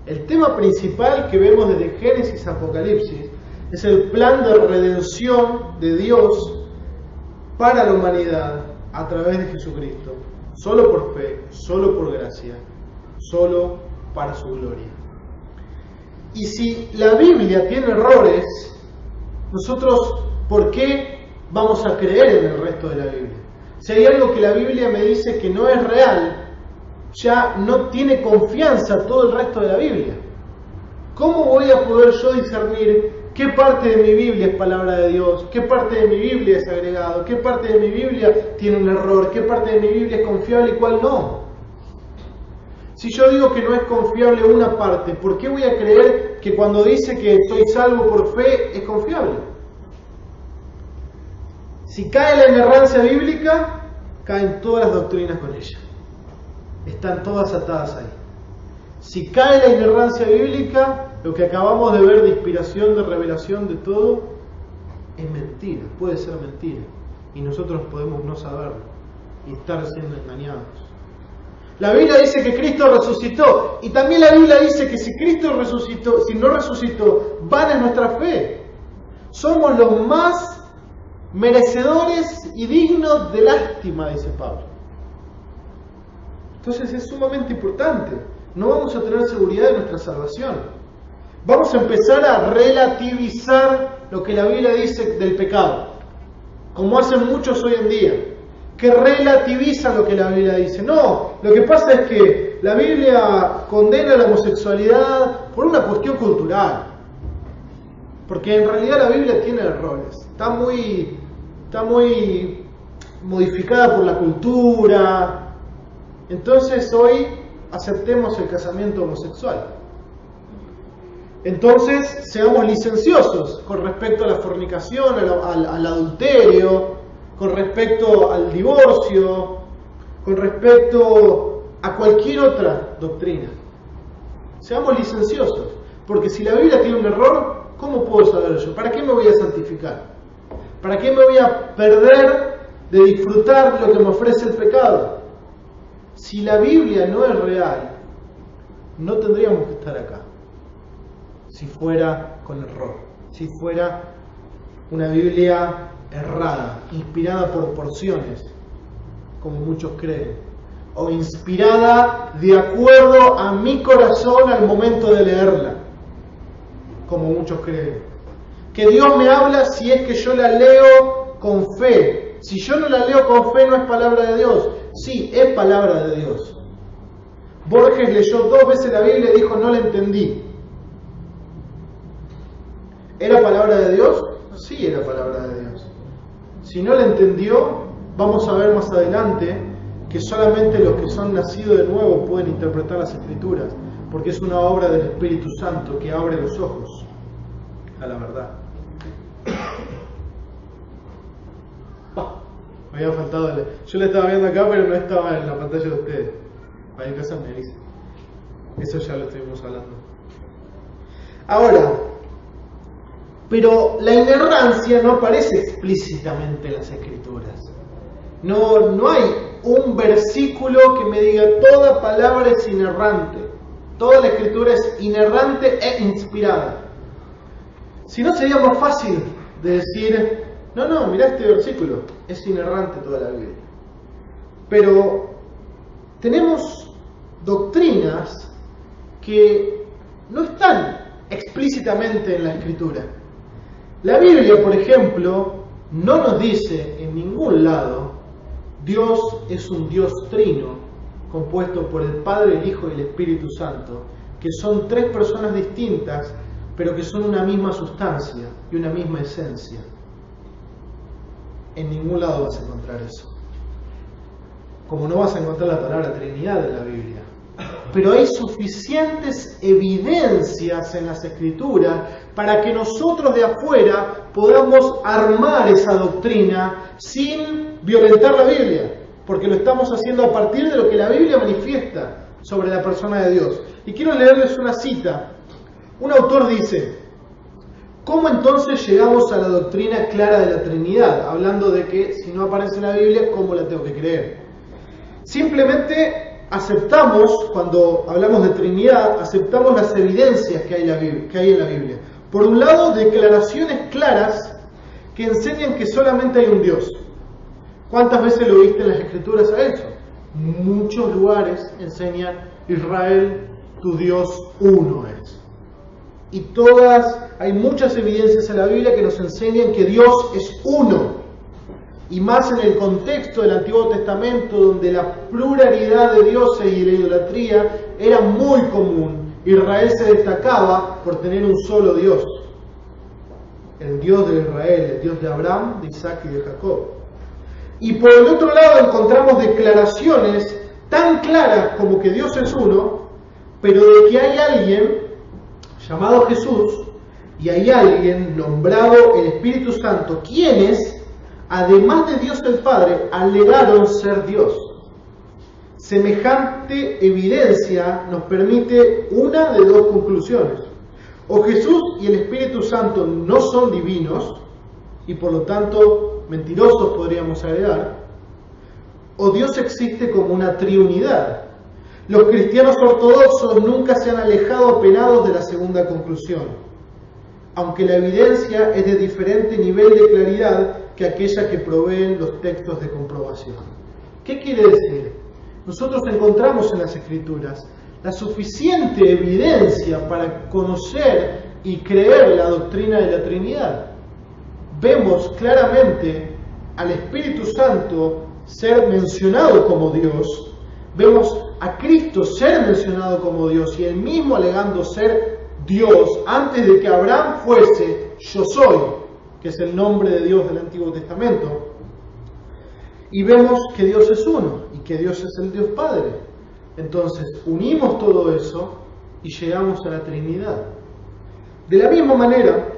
El tema principal que vemos desde Génesis a Apocalipsis es el plan de redención de Dios para la humanidad a través de Jesucristo. Solo por fe, solo por gracia, solo para su gloria. Y si la Biblia tiene errores, nosotros, ¿por qué vamos a creer en el resto de la Biblia? Si hay algo que la Biblia me dice que no es real, ya no tiene confianza todo el resto de la Biblia. ¿Cómo voy a poder yo discernir qué parte de mi Biblia es palabra de Dios? ¿Qué parte de mi Biblia es agregado? ¿Qué parte de mi Biblia tiene un error? ¿Qué parte de mi Biblia es confiable y cuál no? Si yo digo que no es confiable una parte, ¿por qué voy a creer que cuando dice que soy salvo por fe es confiable? Si cae la inerrancia bíblica, caen todas las doctrinas con ella. Están todas atadas ahí. Si cae la inerrancia bíblica, lo que acabamos de ver de inspiración, de revelación, de todo, es mentira, puede ser mentira. Y nosotros podemos no saberlo y estar siendo engañados. La Biblia dice que Cristo resucitó, y también la Biblia dice que si Cristo resucitó, si no resucitó, vana es nuestra fe. Somos los más merecedores y dignos de lástima, dice Pablo. Entonces es sumamente importante. No vamos a tener seguridad de nuestra salvación. Vamos a empezar a relativizar lo que la Biblia dice del pecado, como hacen muchos hoy en día, que relativizan lo que la Biblia dice. No, lo que pasa es que la Biblia condena la homosexualidad por una cuestión cultural, porque en realidad la Biblia tiene errores, está muy modificada por la cultura. Entonces hoy aceptemos el casamiento homosexual. Entonces seamos licenciosos con respecto a la fornicación, al adulterio, con respecto al divorcio, con respecto a cualquier otra doctrina. Seamos licenciosos, porque si la Biblia tiene un error, ¿cómo puedo saber yo? ¿Para qué me voy a santificar? ¿Para qué me voy a perder de disfrutar lo que me ofrece el pecado? Si la Biblia no es real, no tendríamos que estar acá. Si fuera con error, si fuera una Biblia errada, inspirada por porciones, como muchos creen, o inspirada de acuerdo a mi corazón al momento de leerla, como muchos creen. Que Dios me habla si es que yo la leo con fe. Si yo no la leo con fe, no es palabra de Dios. Sí, es palabra de Dios. Borges leyó 2 veces la Biblia y dijo, no la entendí. ¿Era palabra de Dios? Sí, era palabra de Dios. Si no la entendió, vamos a ver más adelante que solamente los que son nacidos de nuevo pueden interpretar las Escrituras, porque es una obra del Espíritu Santo que abre los ojos a la verdad. Me había faltado. Yo la estaba viendo acá, pero no estaba en la pantalla de ustedes. Ahí en casa me dice. Eso ya lo estuvimos hablando. Ahora, pero la inerrancia no aparece explícitamente en las Escrituras. No hay un versículo que me diga toda palabra es inerrante. Toda la Escritura es inerrante e inspirada. Si no, sería más fácil de decir, no, mirá este versículo, es inerrante toda la Biblia. Pero tenemos doctrinas que no están explícitamente en la Escritura. La Biblia, por ejemplo, no nos dice en ningún lado, Dios es un Dios trino, compuesto por el Padre, el Hijo y el Espíritu Santo, que son tres personas distintas, pero que son una misma sustancia y una misma esencia. En ningún lado vas a encontrar eso. Como no vas a encontrar la palabra Trinidad en la Biblia. Pero hay suficientes evidencias en las Escrituras para que nosotros de afuera podamos armar esa doctrina sin violentar la Biblia, porque lo estamos haciendo a partir de lo que la Biblia manifiesta sobre la persona de Dios. Y quiero leerles una cita. Un autor dice: ¿cómo entonces llegamos a la doctrina clara de la Trinidad? Hablando de que si no aparece en la Biblia, ¿cómo la tengo que creer? Simplemente aceptamos, cuando hablamos de Trinidad, aceptamos las evidencias que hay en la Biblia. Por un lado, declaraciones claras que enseñan que solamente hay un Dios. ¿Cuántas veces lo viste en las Escrituras a eso? Muchos lugares enseñan: Israel, tu Dios uno es. Y hay muchas evidencias en la Biblia que nos enseñan que Dios es uno. Y más en el contexto del Antiguo Testamento, donde la pluralidad de dioses y la idolatría era muy común. Israel se destacaba por tener un solo Dios. El Dios de Israel, el Dios de Abraham, de Isaac y de Jacob. Y por el otro lado encontramos declaraciones tan claras como que Dios es uno, pero de que hay alguien llamado Jesús y hay alguien nombrado el Espíritu Santo, quienes, además de Dios el Padre, alegaron ser Dios. Semejante evidencia nos permite una de dos conclusiones: o Jesús y el Espíritu Santo no son divinos, y por lo tanto mentirosos podríamos agregar, o Dios existe como una triunidad. Los cristianos ortodoxos nunca se han alejado apenados de la segunda conclusión, aunque la evidencia es de diferente nivel de claridad que aquella que proveen los textos de comprobación. ¿Qué quiere decir? Nosotros encontramos en las Escrituras la suficiente evidencia para conocer y creer la doctrina de la Trinidad. Vemos claramente al Espíritu Santo ser mencionado como Dios, vemos a Cristo ser mencionado como Dios y él mismo alegando ser Dios antes de que Abraham fuese yo soy, que es el nombre de Dios del Antiguo Testamento. Y vemos que Dios es uno y que Dios es el Dios Padre. Entonces unimos todo eso y llegamos a la Trinidad. De la misma manera,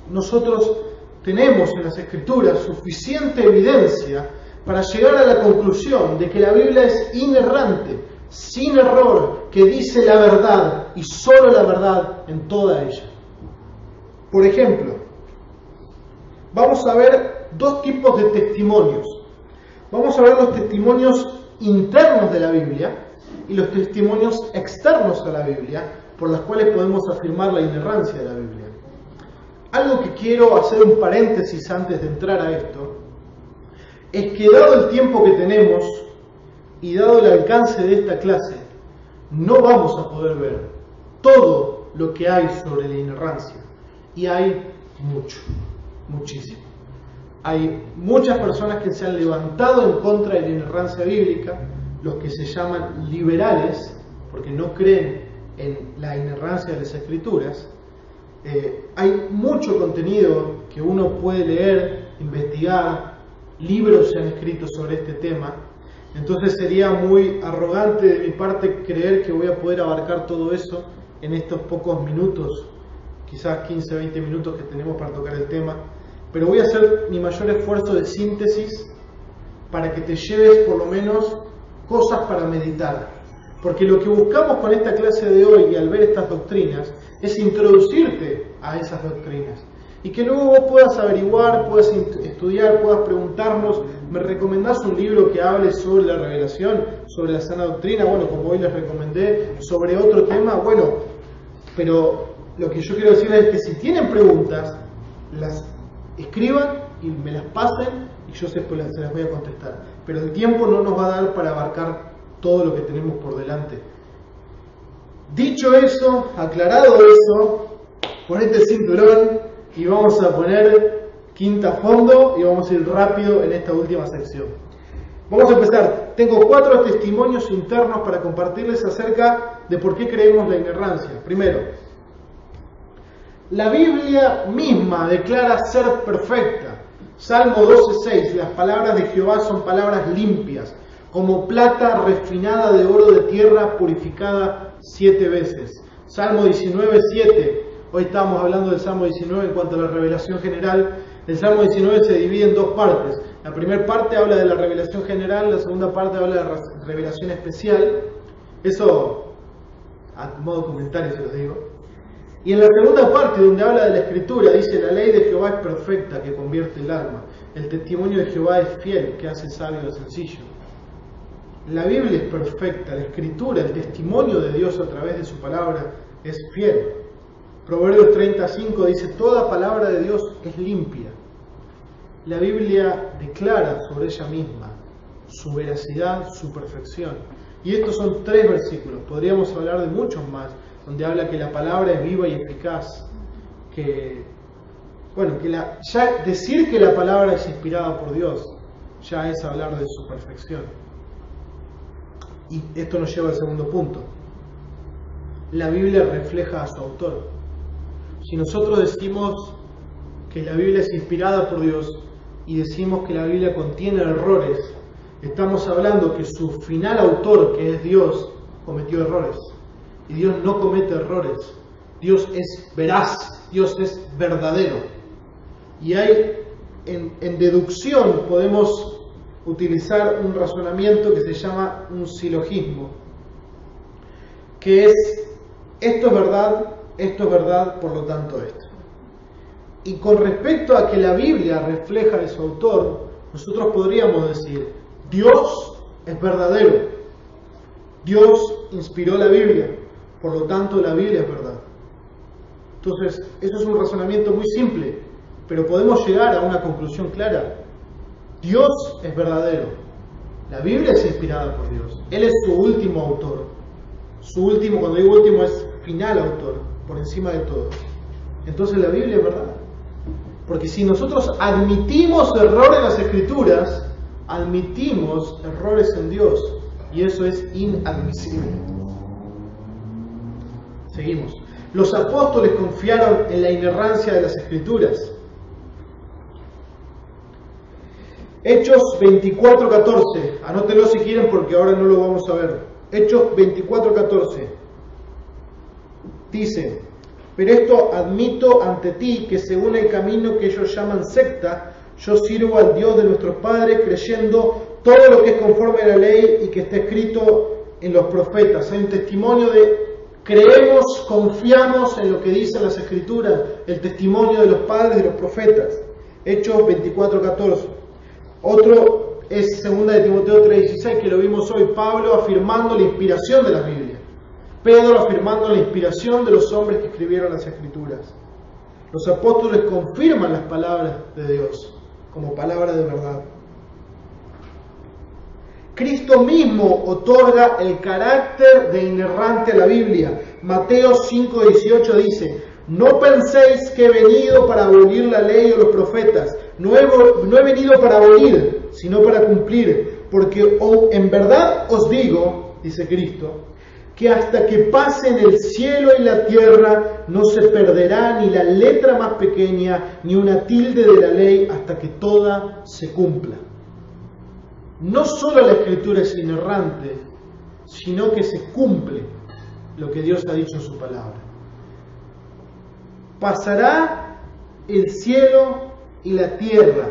nosotros tenemos en las Escrituras suficiente evidencia para llegar a la conclusión de que la Biblia es inerrante, sin error, que dice la verdad y solo la verdad en toda ella. Por ejemplo, vamos a ver dos tipos de testimonios. Vamos a ver los testimonios internos de la Biblia y los testimonios externos a la Biblia, por las cuales podemos afirmar la inerrancia de la Biblia. Algo que quiero hacer un paréntesis antes de entrar a esto, es que dado el tiempo que tenemos y dado el alcance de esta clase, no vamos a poder ver todo lo que hay sobre la inerrancia. Y hay mucho, muchísimo. Hay muchas personas que se han levantado en contra de la inerrancia bíblica, los que se llaman liberales, porque no creen en la inerrancia de las Escrituras. Hay mucho contenido que uno puede leer, investigar, libros se han escrito sobre este tema. Entonces sería muy arrogante de mi parte creer que voy a poder abarcar todo eso en estos pocos minutos, quizás 15, 20 minutos que tenemos para tocar el tema. Pero voy a hacer mi mayor esfuerzo de síntesis para que te lleves por lo menos cosas para meditar. Porque lo que buscamos con esta clase de hoy y al ver estas doctrinas es introducirte a esas doctrinas. Y que luego vos puedas averiguar, puedas estudiar, puedas preguntarnos: ¿me recomendás un libro que hable sobre la revelación, sobre la sana doctrina? Bueno, como hoy les recomendé, sobre otro tema. Bueno, pero lo que yo quiero decirles es que si tienen preguntas, las escriban y me las pasen y yo se las voy a contestar. Pero el tiempo no nos va a dar para abarcar todo lo que tenemos por delante. Dicho eso, aclarado eso, ponete el cinturón y vamos a poner quinta a fondo y vamos a ir rápido en esta última sección. Vamos a empezar. Tengo 4 testimonios internos para compartirles acerca de por qué creemos la inerrancia. Primero, la Biblia misma declara ser perfecta. Salmo 12:6, las palabras de Jehová son palabras limpias, como plata refinada de oro de tierra purificada 7 veces. Salmo 19:7, hoy estamos hablando del Salmo 19 en cuanto a la revelación general. El Salmo 19 se divide en 2 partes. La primera parte habla de la revelación general, la segunda parte habla de la revelación especial. Eso, a modo comentario se los digo. Y en la segunda parte, donde habla de la Escritura, dice: la ley de Jehová es perfecta, que convierte el alma. El testimonio de Jehová es fiel, que hace sabio al sencillo. La Biblia es perfecta, la Escritura, el testimonio de Dios a través de su palabra es fiel. Proverbios 35 dice: toda palabra de Dios es limpia. La Biblia declara sobre ella misma su veracidad, su perfección. Y estos son 3 versículos, podríamos hablar de muchos más, donde habla que la palabra es viva y eficaz. Ya decir que la palabra es inspirada por Dios, ya es hablar de su perfección. Y esto nos lleva al segundo punto. La Biblia refleja a su autor. Si nosotros decimos que la Biblia es inspirada por Dios y decimos que la Biblia contiene errores, estamos hablando que su final autor, que es Dios, cometió errores. Y Dios no comete errores. Dios es veraz, Dios es verdadero. Y en deducción podemos utilizar un razonamiento que se llama un silogismo, que es: esto es verdad, por lo tanto esto. Y con respecto a que la Biblia refleja de su autor, nosotros podríamos decir: Dios es verdadero, Dios inspiró la Biblia, por lo tanto la Biblia es verdad. Entonces, eso es un razonamiento muy simple, pero podemos llegar a una conclusión clara. Dios es verdadero, la Biblia es inspirada por Dios, Él es su último autor. Su último, cuando digo último, es final autor, por encima de todo. Entonces la Biblia es verdad. Porque si nosotros admitimos error en las Escrituras, admitimos errores en Dios, y eso es inadmisible. Seguimos. Los apóstoles confiaron en la inerrancia de las Escrituras. Hechos 24:14. Anótenlo si quieren, porque ahora no lo vamos a ver. Hechos 24:14. Dice: pero esto admito ante ti, que según el camino que ellos llaman secta, yo sirvo al Dios de nuestros padres, creyendo todo lo que es conforme a la ley y que está escrito en los profetas. Hay un testimonio de creemos, confiamos en lo que dicen las Escrituras, el testimonio de los padres, de los profetas. Hechos 24:14. Otro es 2 de Timoteo 3:16, que lo vimos hoy, Pablo afirmando la inspiración de la Biblia. Pedro afirmando la inspiración de los hombres que escribieron las Escrituras. Los apóstoles confirman las palabras de Dios como palabra de verdad. Cristo mismo otorga el carácter de inerrante a la Biblia. Mateo 5:18 dice: no penséis que he venido para abolir la ley o los profetas. No he venido para abolir, sino para cumplir. Porque en verdad os digo, dice Cristo, que hasta que pasen el cielo y la tierra no se perderá ni la letra más pequeña ni una tilde de la ley hasta que toda se cumpla. No solo la Escritura es inerrante, sino que se cumple lo que Dios ha dicho en su palabra. Pasará el cielo y la tierra,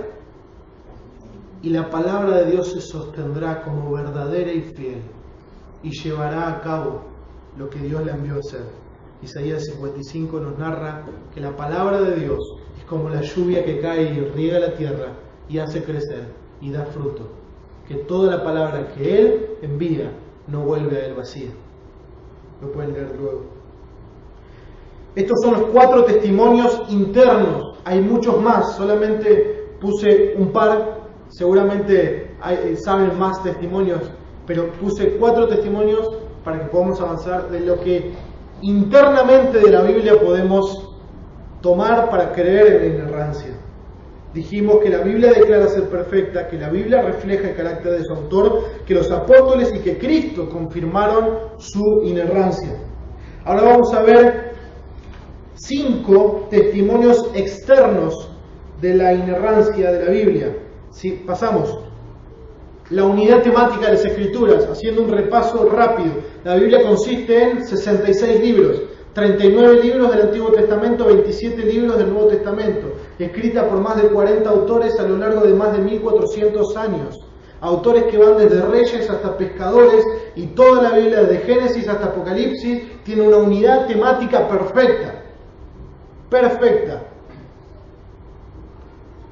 y la palabra de Dios se sostendrá como verdadera y fiel, y llevará a cabo lo que Dios le envió a hacer. Isaías 55 nos narra que la palabra de Dios es como la lluvia que cae y riega la tierra y hace crecer y da fruto. Que toda la palabra que Él envía no vuelve a Él vacía. Lo pueden leer luego. Estos son los 4 testimonios internos. Hay muchos más, solamente puse un par. Seguramente saben más testimonios, pero puse 4 testimonios para que podamos avanzar, de lo que internamente de la Biblia podemos tomar para creer en la inerrancia. Dijimos que la Biblia declara ser perfecta, que la Biblia refleja el carácter de su autor, que los apóstoles y que Cristo confirmaron su inerrancia. Ahora vamos a ver 5 testimonios externos de la inerrancia de la Biblia. Si pasamos la unidad temática de las Escrituras, haciendo un repaso rápido. La Biblia consiste en 66 libros, 39 libros del Antiguo Testamento, 27 libros del Nuevo Testamento, escrita por más de 40 autores a lo largo de más de 1400 años. Autores que van desde reyes hasta pescadores, y toda la Biblia, desde Génesis hasta Apocalipsis, tiene una unidad temática perfecta. Perfecta.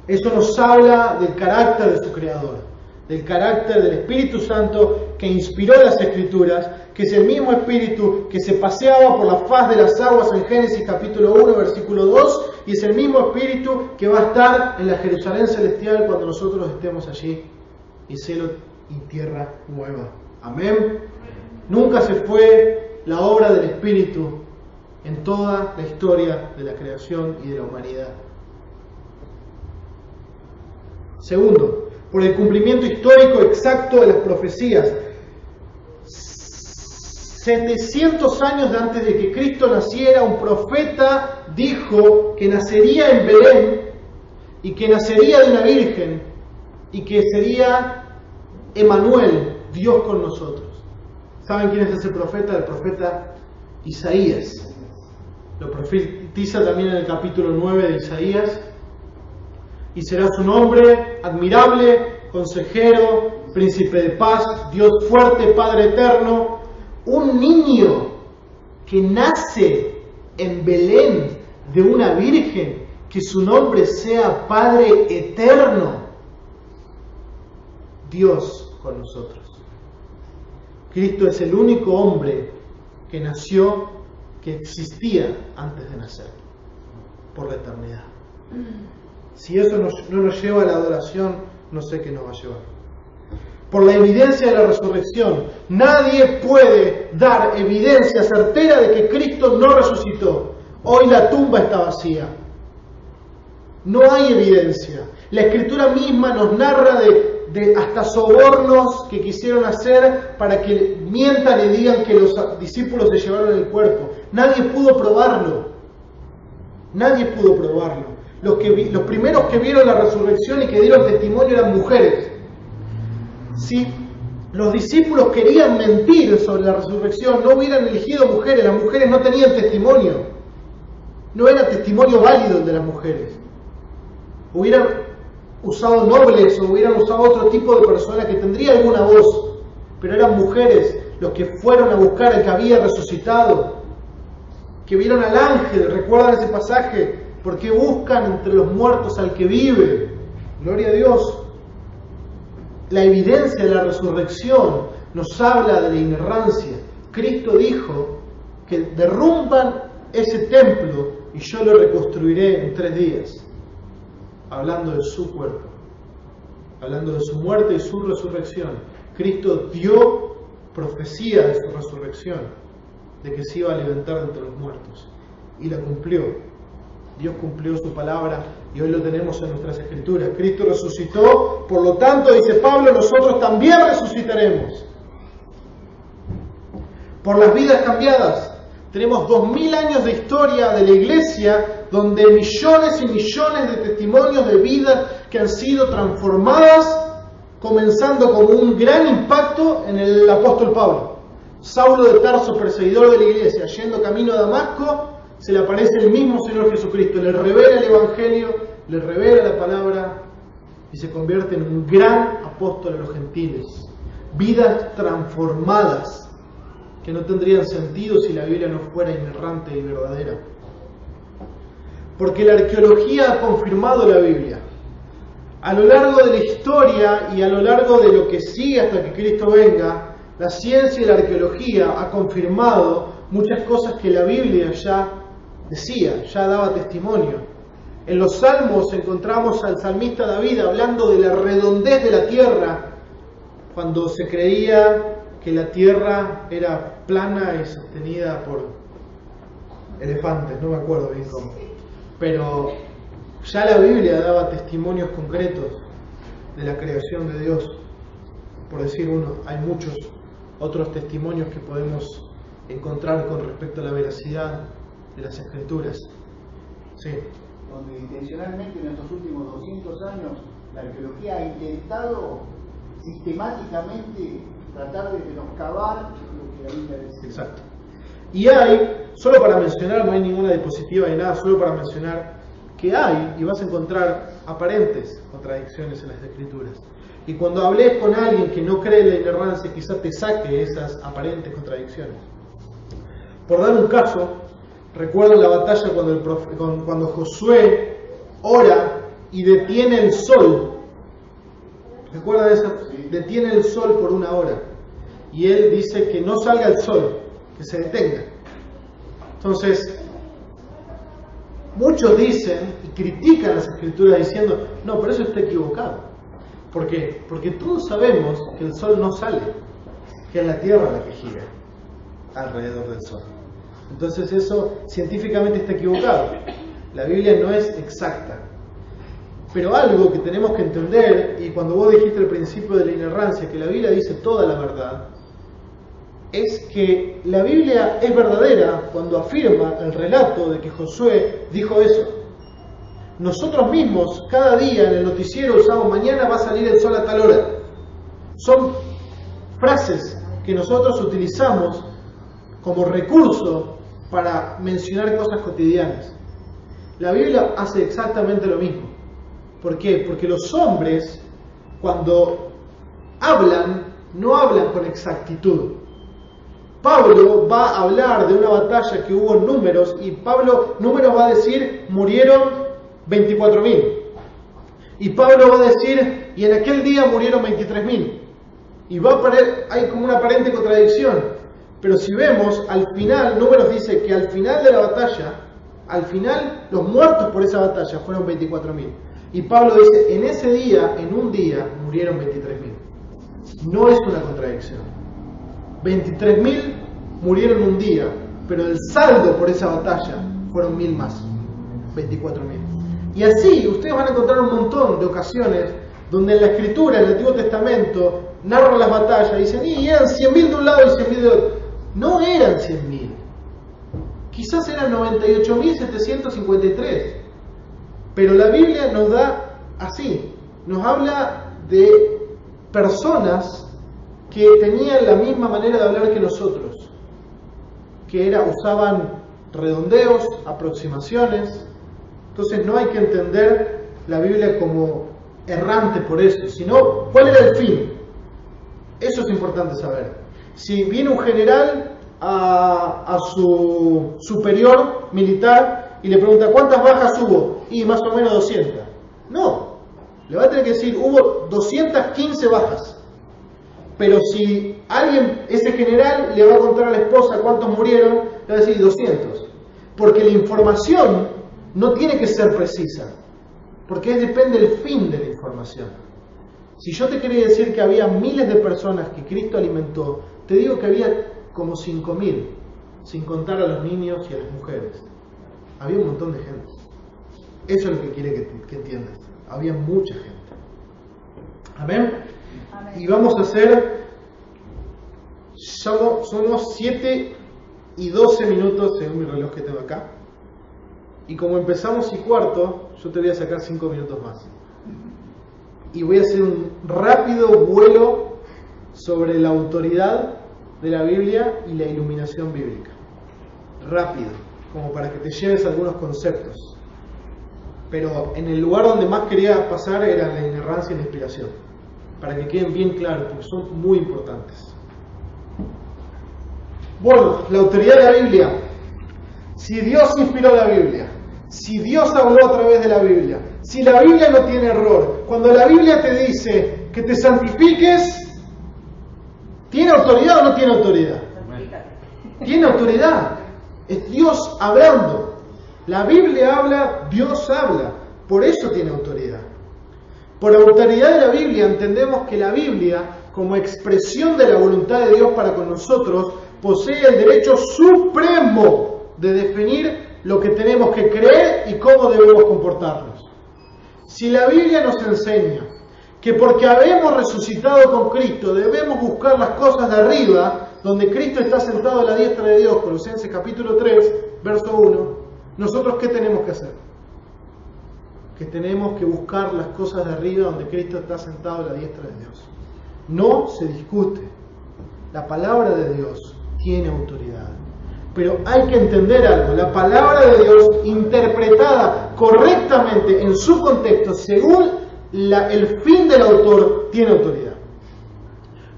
Eso nos habla del carácter de su creador, del carácter del Espíritu Santo que inspiró las Escrituras, que es el mismo Espíritu que se paseaba por la faz de las aguas en Génesis capítulo 1, versículo 2, y es el mismo Espíritu que va a estar en la Jerusalén celestial cuando nosotros estemos allí, y cielo y tierra nueva. Amén. Nunca se fue la obra del Espíritu en toda la historia de la creación y de la humanidad. Segundo, por el cumplimiento histórico exacto de las profecías. 700 años antes de que Cristo naciera, un profeta dijo que nacería en Belén y que nacería de una virgen y que sería Emanuel, Dios con nosotros. ¿Saben quién es ese profeta? El profeta Isaías. Lo profetiza también en el capítulo 9 de Isaías. Y será su nombre admirable, consejero, príncipe de paz, Dios fuerte, Padre eterno. Un niño que nace en Belén de una virgen, que su nombre sea Padre eterno. Dios con nosotros. Cristo es el único hombre que nació, que existía antes de nacer, por la eternidad. Si eso no nos lleva a la adoración, no sé qué nos va a llevar. Por la evidencia de la resurrección, nadie puede dar evidencia certera de que Cristo no resucitó. Hoy la tumba está vacía. No hay evidencia. La Escritura misma nos narra de hasta sobornos que quisieron hacer para que mientan y digan que los discípulos se llevaron el cuerpo. Nadie pudo probarlo. Nadie pudo probarlo. Los primeros que vieron la resurrección y que dieron testimonio eran mujeres. Si los discípulos querían mentir sobre la resurrección, no hubieran elegido mujeres. Las mujeres no tenían testimonio. No era testimonio válido el de las mujeres. Hubieran usado nobles o hubieran usado otro tipo de persona que tendría alguna voz. Pero eran mujeres los que fueron a buscar al que había resucitado. Que vieron al ángel. ¿Recuerdan ese pasaje? Porque buscan entre los muertos al que vive. Gloria a Dios. La evidencia de la resurrección nos habla de la inerrancia. Cristo dijo que derrumban ese templo y yo lo reconstruiré en 3 días. Hablando de su cuerpo, hablando de su muerte y su resurrección. Cristo dio profecía de su resurrección, de que se iba a levantar de entre los muertos, y la cumplió. Dios cumplió su palabra y hoy lo tenemos en nuestras Escrituras. Cristo resucitó, por lo tanto, dice Pablo, nosotros también resucitaremos. Por las vidas cambiadas. Tenemos 2000 años de historia de la Iglesia, donde millones y millones de testimonios de vidas que han sido transformadas, comenzando con un gran impacto en el apóstol Pablo. Saulo de Tarso, perseguidor de la Iglesia, yendo camino a Damasco, se le aparece el mismo Señor Jesucristo, le revela el Evangelio, le revela la palabra y se convierte en un gran apóstol a los gentiles. Vidas transformadas que no tendrían sentido si la Biblia no fuera inerrante y verdadera. Porque la arqueología ha confirmado la Biblia. A lo largo de la historia y a lo largo de lo que sigue hasta que Cristo venga, la ciencia y la arqueología ha confirmado muchas cosas que la Biblia ya decía, ya daba testimonio. En los Salmos encontramos al salmista David hablando de la redondez de la tierra, cuando se creía que la tierra era plana y sostenida por elefantes, no me acuerdo bien cómo. Pero ya la Biblia daba testimonios concretos de la creación de Dios. Por decir uno, hay muchos otros testimonios que podemos encontrar con respecto a la veracidad de las Escrituras. Sí. Donde intencionalmente en estos últimos 200 años la arqueología ha intentado sistemáticamente tratar de menoscabar lo que la Biblia dice. Exacto. Y hay, solo para mencionar, no hay ninguna diapositiva ni nada, solo para mencionar que hay, y vas a encontrar aparentes contradicciones en las Escrituras. Y cuando hables con alguien que no cree en la inerrancia, quizá te saque esas aparentes contradicciones. Por dar un caso, recuerdan la batalla cuando Josué ora y detiene el sol. ¿Recuerdan eso? Detiene el sol por 1 hora. Y él dice que no salga el sol, que se detenga. Entonces, muchos dicen y critican las Escrituras diciendo, no, pero eso está equivocado. ¿Por qué? Porque todos sabemos que el sol no sale, que es la tierra la que gira alrededor del sol. Entonces eso científicamente está equivocado. La Biblia no es exacta. Pero algo que tenemos que entender, y cuando vos dijiste al principio de la inerrancia, que la Biblia dice toda la verdad, es que la Biblia es verdadera cuando afirma el relato de que Josué dijo eso. Nosotros mismos, cada día en el noticiero usamos mañana va a salir el sol a tal hora. Son frases que nosotros utilizamos como recurso para mencionar cosas cotidianas. La Biblia hace exactamente lo mismo. ¿Por qué? Porque los hombres, cuando hablan, no hablan con exactitud. Pablo va a hablar de una batalla que hubo en Números, y Números va a decir, murieron 24.000. Y Pablo va a decir, y en aquel día murieron 23.000. Y hay como una aparente contradicción. Pero si vemos, al final, Números dice que al final de la batalla, al final, los muertos por esa batalla fueron 24.000. Y Pablo dice, en ese día, en un día, murieron 23.000. No es una contradicción. 23.000 murieron un día, pero el saldo por esa batalla fueron 1.000 más. 24.000. Y así, ustedes van a encontrar un montón de ocasiones donde en la Escritura, en el Antiguo Testamento, narran las batallas y dicen, y eran 100.000 de un lado y 100.000 de otro. No eran 100.000. Quizás eran 98.753. Pero la Biblia nos da así. Nos habla de personas que tenían la misma manera de hablar que nosotros. Que usaban redondeos, aproximaciones. Entonces no hay que entender la Biblia como errante por eso, sino ¿cuál era el fin? Eso es importante saber. Si viene un general a su superior militar y le pregunta ¿cuántas bajas hubo? Y más o menos 200. No, le va a tener que decir hubo 215 bajas. Pero si ese general le va a contar a la esposa cuántos murieron, le va a decir 200. Porque la información no tiene que ser precisa, porque depende del fin de la información. Si yo te quería decir que había miles de personas que Cristo alimentó, te digo que había como 5.000, sin contar a los niños y a las mujeres. Había un montón de gente. Eso es lo que quiere que entiendas. Había mucha gente. ¿Amén? Amén. Y vamos a hacer, somos 7:12 según mi reloj que tengo acá. Y como empezamos 1:15, yo te voy a sacar 5 minutos más. Y voy a hacer un rápido vuelo sobre la autoridad de la Biblia y la iluminación bíblica. Rápido, como para que te lleves algunos conceptos. Pero en el lugar donde más quería pasar era la inerrancia y la inspiración. Para que queden bien claros, porque son muy importantes. Bueno, la autoridad de la Biblia. Si Dios inspiró la Biblia, si Dios habló a través de la Biblia, si la Biblia no tiene error, cuando la Biblia te dice que te santifiques, ¿tiene autoridad o no tiene autoridad? Tiene autoridad. Es Dios hablando. La Biblia habla, Dios habla. Por eso tiene autoridad. Por autoridad de la Biblia entendemos que la Biblia como expresión de la voluntad de Dios para con nosotros, posee el derecho supremo de definir lo que tenemos que creer y cómo debemos comportarnos. Si la Biblia nos enseña que porque habemos resucitado con Cristo debemos buscar las cosas de arriba, donde Cristo está sentado a la diestra de Dios, Colosenses capítulo 3, verso 1, nosotros ¿qué tenemos que hacer? Que tenemos que buscar las cosas de arriba, donde Cristo está sentado a la diestra de Dios. No se discute. La palabra de Dios tiene autoridad. Pero hay que entender algo. La palabra de Dios, interpretada correctamente en su contexto, según el fin del autor, tiene autoridad.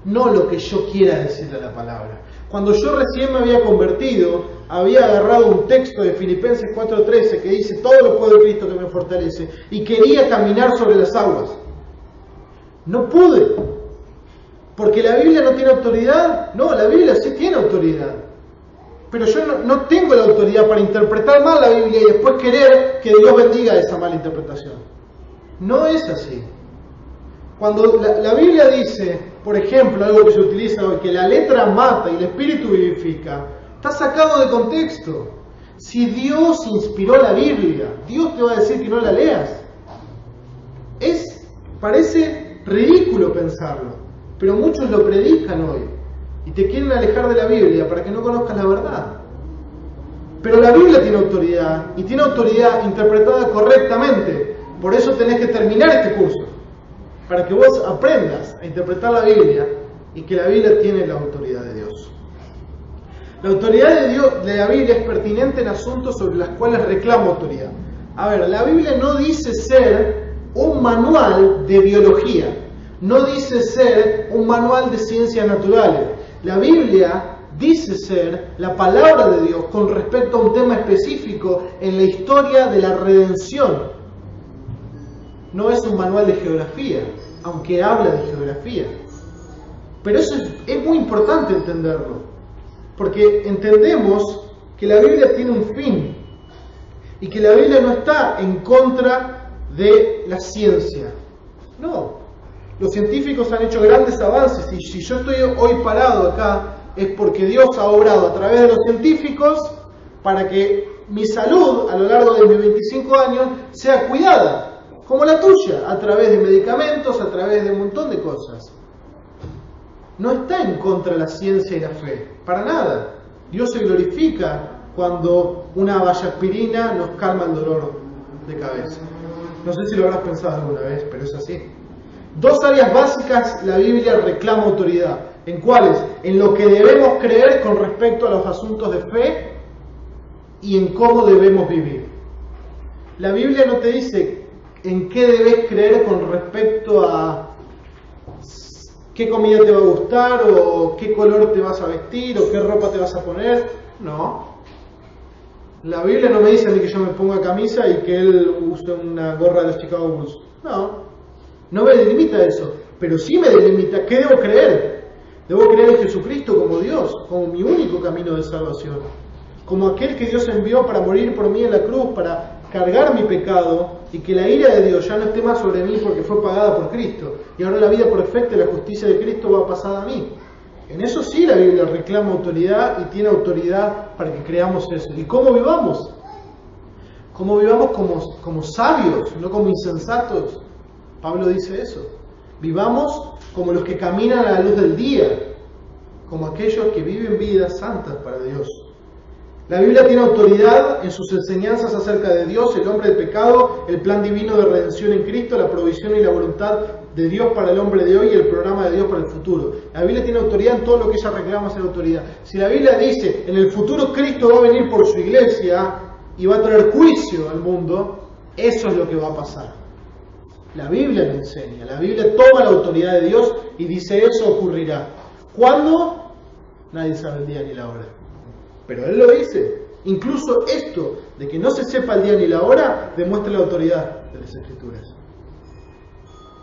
No lo que yo quiera decirle a la palabra. Cuando yo recién me había convertido, había agarrado un texto de Filipenses 4:13 que dice: todo lo puedo en Cristo que me fortalece, y quería caminar sobre las aguas. No pude. ¿Porque la Biblia no tiene autoridad? No, la Biblia sí tiene autoridad. Pero yo no tengo la autoridad para interpretar mal la Biblia y después querer que Dios bendiga esa mala interpretación. No es así. Cuando la Biblia dice, por ejemplo, algo que se utiliza hoy, que la letra mata y el espíritu vivifica, está sacado de contexto. Si Dios inspiró la Biblia, Dios te va a decir que no la leas. Parece ridículo pensarlo. Pero muchos lo predican hoy y te quieren alejar de la Biblia para que no conozcas la verdad. Pero la Biblia tiene autoridad y tiene autoridad interpretada correctamente. Por eso tenés que terminar este curso, para que vos aprendas a interpretar la Biblia y que la Biblia tiene la autoridad de Dios. La autoridad de Dios, de la Biblia, es pertinente en asuntos sobre los cuales reclama autoridad. A ver, la Biblia no dice ser un manual de biología. No dice ser un manual de ciencias naturales. La Biblia dice ser la palabra de Dios con respecto a un tema específico en la historia de la redención. No es un manual de geografía, aunque habla de geografía. Pero eso es muy importante entenderlo, porque entendemos que la Biblia tiene un fin y que la Biblia no está en contra de la ciencia. No. Los científicos han hecho grandes avances y si yo estoy hoy parado acá es porque Dios ha obrado a través de los científicos para que mi salud a lo largo de mis 25 años sea cuidada, como la tuya, a través de medicamentos, a través de un montón de cosas. No está en contra de la ciencia y la fe, para nada. Dios se glorifica cuando una vallaspirina nos calma el dolor de cabeza. No sé si lo habrás pensado alguna vez, pero es así. Dos áreas básicas la Biblia reclama autoridad. ¿En cuáles? En lo que debemos creer con respecto a los asuntos de fe y en cómo debemos vivir. La Biblia no te dice en qué debes creer con respecto a qué comida te va a gustar o qué color te vas a vestir o qué ropa te vas a poner. No. La Biblia no me dice ni que yo me ponga camisa y que él use una gorra de los Chicago Bulls. No. No me delimita eso, pero sí me delimita qué debo creer. Debo creer en Jesucristo como Dios, como mi único camino de salvación, como aquel que Dios envió para morir por mí en la cruz, para cargar mi pecado y que la ira de Dios ya no esté más sobre mí porque fue pagada por Cristo. Y ahora la vida perfecta y la justicia de Cristo va pasada a mí. En eso sí la Biblia reclama autoridad y tiene autoridad para que creamos eso. ¿Y cómo vivamos? ¿Cómo vivamos como sabios, no como insensatos? Pablo dice eso. Vivamos como los que caminan a la luz del día, como aquellos que viven vidas santas para Dios. La Biblia tiene autoridad en sus enseñanzas acerca de Dios, el hombre del pecado, el plan divino de redención en Cristo, la provisión y la voluntad de Dios para el hombre de hoy y el programa de Dios para el futuro. La Biblia tiene autoridad en todo lo que ella reclama ser autoridad. Si la Biblia dice, en el futuro Cristo va a venir por su iglesia y va a traer juicio al mundo, eso es lo que va a pasar. La Biblia lo enseña, la Biblia toma la autoridad de Dios y dice eso ocurrirá. ¿Cuándo? Nadie sabe el día ni la hora. Pero Él lo dice. Incluso esto de que no se sepa el día ni la hora demuestra la autoridad de las Escrituras.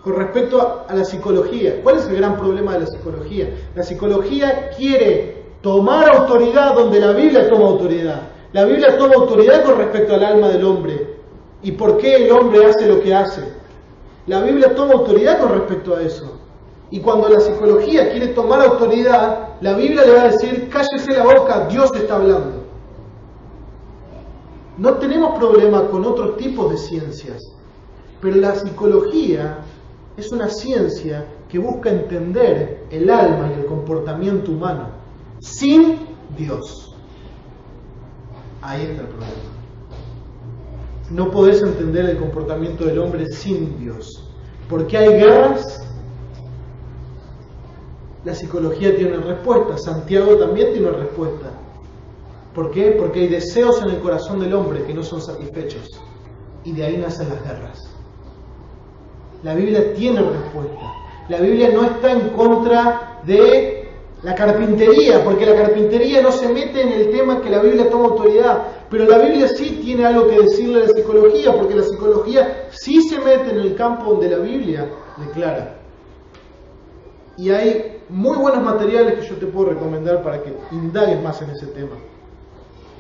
Con respecto a la psicología, ¿cuál es el gran problema de la psicología? La psicología quiere tomar autoridad donde la Biblia toma autoridad. La Biblia toma autoridad con respecto al alma del hombre y por qué el hombre hace lo que hace. La Biblia toma autoridad con respecto a eso. Y cuando la psicología quiere tomar autoridad, la Biblia le va a decir, cállese la boca, Dios está hablando. No tenemos problema con otros tipos de ciencias, pero la psicología es una ciencia que busca entender el alma y el comportamiento humano sin Dios. Ahí está el problema. No podés entender el comportamiento del hombre sin Dios. ¿Por qué hay guerras? La psicología tiene una respuesta. Santiago también tiene una respuesta. ¿Por qué? Porque hay deseos en el corazón del hombre que no son satisfechos. Y de ahí nacen las guerras. La Biblia tiene respuesta. La Biblia no está en contra de la carpintería, porque la carpintería no se mete en el tema que la Biblia toma autoridad. Pero la Biblia sí tiene algo que decirle a la psicología, porque la psicología sí se mete en el campo donde la Biblia declara. Y hay muy buenos materiales que yo te puedo recomendar para que indagues más en ese tema.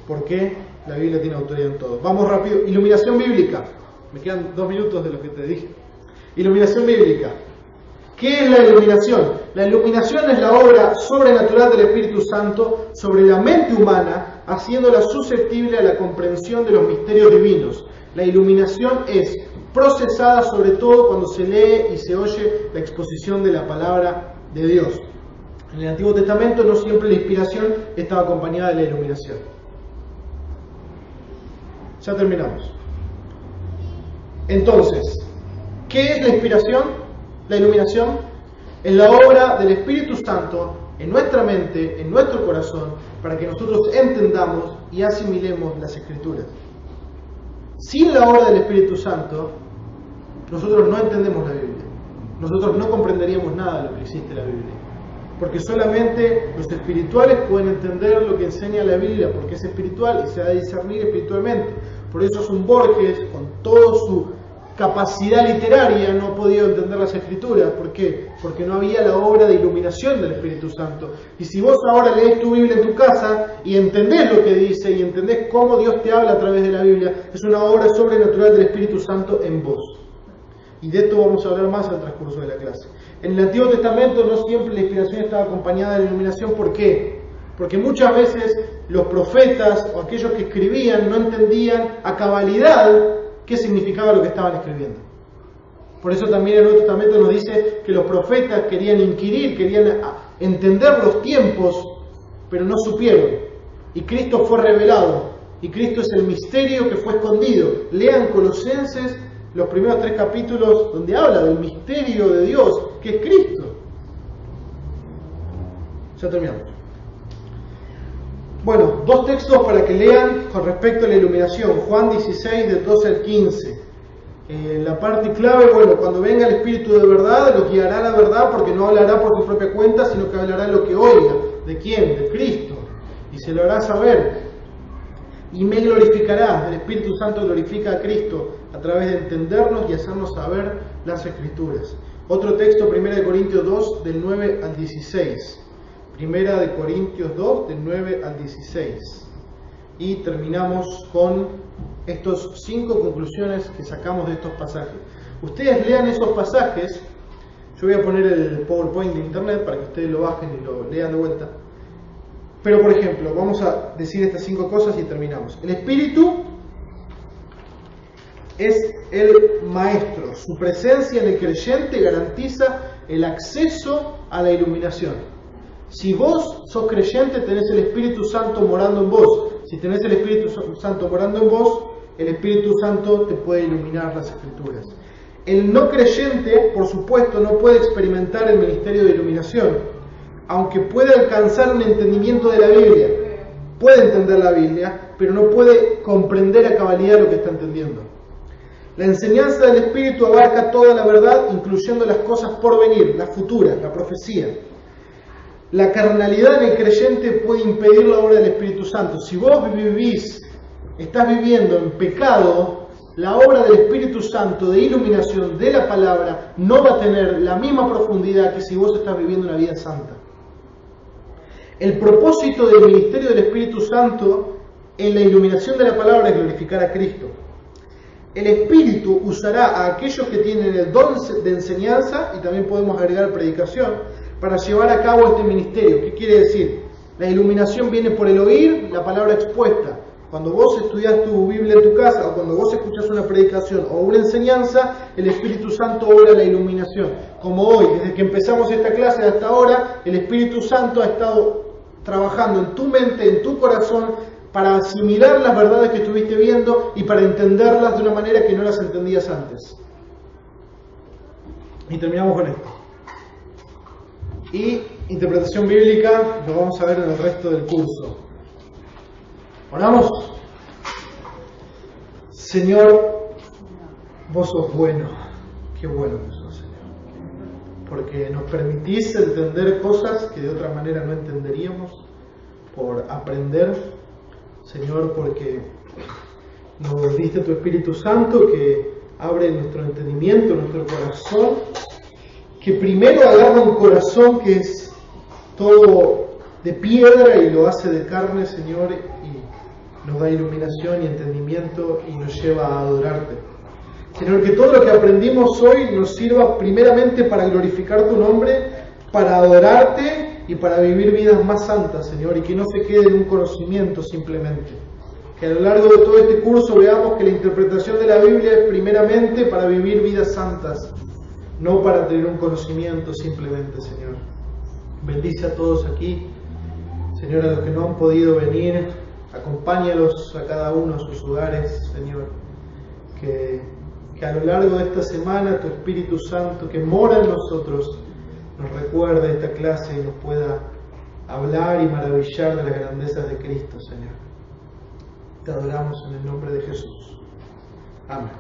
Porque la Biblia tiene autoridad en todo. Vamos rápido. Iluminación bíblica. Me quedan 2 minutos de lo que te dije. Iluminación bíblica. ¿Qué es la iluminación? La iluminación es la obra sobrenatural del Espíritu Santo sobre la mente humana, haciéndola susceptible a la comprensión de los misterios divinos. La iluminación es procesada sobre todo cuando se lee y se oye la exposición de la palabra de Dios. En el Antiguo Testamento no siempre la inspiración estaba acompañada de la iluminación. Ya terminamos. Entonces, ¿qué es la inspiración? La iluminación es la obra del Espíritu Santo en nuestra mente, en nuestro corazón, para que nosotros entendamos y asimilemos las Escrituras. Sin la obra del Espíritu Santo, nosotros no entendemos la Biblia. Nosotros no comprenderíamos nada de lo que existe la Biblia. Porque solamente los espirituales pueden entender lo que enseña la Biblia, porque es espiritual y se ha de discernir espiritualmente. Por eso es un Borges, con toda su capacidad literaria, no ha podido entender las Escrituras. ¿Por qué? Porque no había la obra de iluminación del Espíritu Santo. Y si vos ahora lees tu Biblia en tu casa y entendés lo que dice y entendés cómo Dios te habla a través de la Biblia, es una obra sobrenatural del Espíritu Santo en vos. Y de esto vamos a hablar más al transcurso de la clase. En el Antiguo Testamento no siempre la inspiración estaba acompañada de la iluminación. ¿Por qué? Porque muchas veces los profetas o aquellos que escribían no entendían a cabalidad qué significaba lo que estaban escribiendo. Por eso también el Nuevo Testamento nos dice que los profetas querían inquirir, querían entender los tiempos, pero no supieron. Y Cristo fue revelado. Y Cristo es el misterio que fue escondido. Lean Colosenses, los primeros 3 capítulos, donde habla del misterio de Dios, que es Cristo. Ya terminamos. Bueno, 2 textos para que lean con respecto a la iluminación. Juan 16, del 12 al 15. La parte clave, bueno, cuando venga el Espíritu de verdad, lo guiará a la verdad, porque no hablará por su propia cuenta, sino que hablará lo que oiga. ¿De quién? De Cristo. Y se lo hará saber. Y me glorificará. El Espíritu Santo glorifica a Cristo a través de entendernos y hacernos saber las Escrituras. Otro texto, 1 Corintios 2, del 9 al 16. 1 Corintios 2, del 9 al 16. Y terminamos con estas 5 conclusiones que sacamos de estos pasajes. Ustedes lean esos pasajes. Yo voy a poner el PowerPoint de internet para que ustedes lo bajen y lo lean de vuelta. Pero por ejemplo, vamos a decir estas 5 cosas y terminamos. El Espíritu es el maestro. Su presencia en el creyente garantiza el acceso a la iluminación. Si vos sos creyente, tenés el Espíritu Santo morando en vos. Si tenés el Espíritu Santo morando en vos, el Espíritu Santo te puede iluminar las Escrituras. El no creyente, por supuesto, no puede experimentar el ministerio de iluminación, aunque puede alcanzar un entendimiento de la Biblia. Puede entender la Biblia, pero no puede comprender a cabalidad lo que está entendiendo. La enseñanza del Espíritu abarca toda la verdad, incluyendo las cosas por venir, las futuras, la profecía. La carnalidad en el creyente puede impedir la obra del Espíritu Santo. Si vos estás viviendo en pecado, la obra del Espíritu Santo de iluminación de la palabra no va a tener la misma profundidad que si vos estás viviendo una vida santa. El propósito del ministerio del Espíritu Santo en la iluminación de la palabra es glorificar a Cristo. el Espíritu usará a aquellos que tienen el don de enseñanza, y también podemos agregar predicación, para llevar a cabo este ministerio. ¿Qué quiere decir? La iluminación viene por el oír la palabra expuesta. Cuando vos estudias tu Biblia en tu casa, o cuando vos escuchás una predicación o una enseñanza, el Espíritu Santo obra la iluminación. Como hoy, desde que empezamos esta clase hasta ahora, el Espíritu Santo ha estado trabajando en tu mente, en tu corazón, para asimilar las verdades que estuviste viendo y para entenderlas de una manera que no las entendías antes. Y terminamos con esto. Y interpretación bíblica lo vamos a ver en el resto del curso. Oramos. Señor, vos sos bueno. Qué bueno que sos, Señor. Porque nos permitís entender cosas que de otra manera no entenderíamos, por aprender, Señor, porque nos diste tu Espíritu Santo que abre nuestro entendimiento, nuestro corazón, que primero agarra un corazón que es todo de piedra y lo hace de carne, Señor, y nos da iluminación y entendimiento y nos lleva a adorarte. Señor, que todo lo que aprendimos hoy nos sirva primeramente para glorificar tu nombre, para adorarte y para vivir vidas más santas, Señor, y que no se quede en un conocimiento simplemente. Que a lo largo de todo este curso veamos que la interpretación de la Biblia es primeramente para vivir vidas santas, no para tener un conocimiento simplemente, Señor. Bendice a todos aquí, Señor, a los que no han podido venir, acompáñalos a cada uno a sus hogares, Señor. Que a lo largo de esta semana tu Espíritu Santo que mora en nosotros nos recuerde esta clase y nos pueda hablar y maravillar de las grandezas de Cristo, Señor. Te adoramos en el nombre de Jesús. Amén.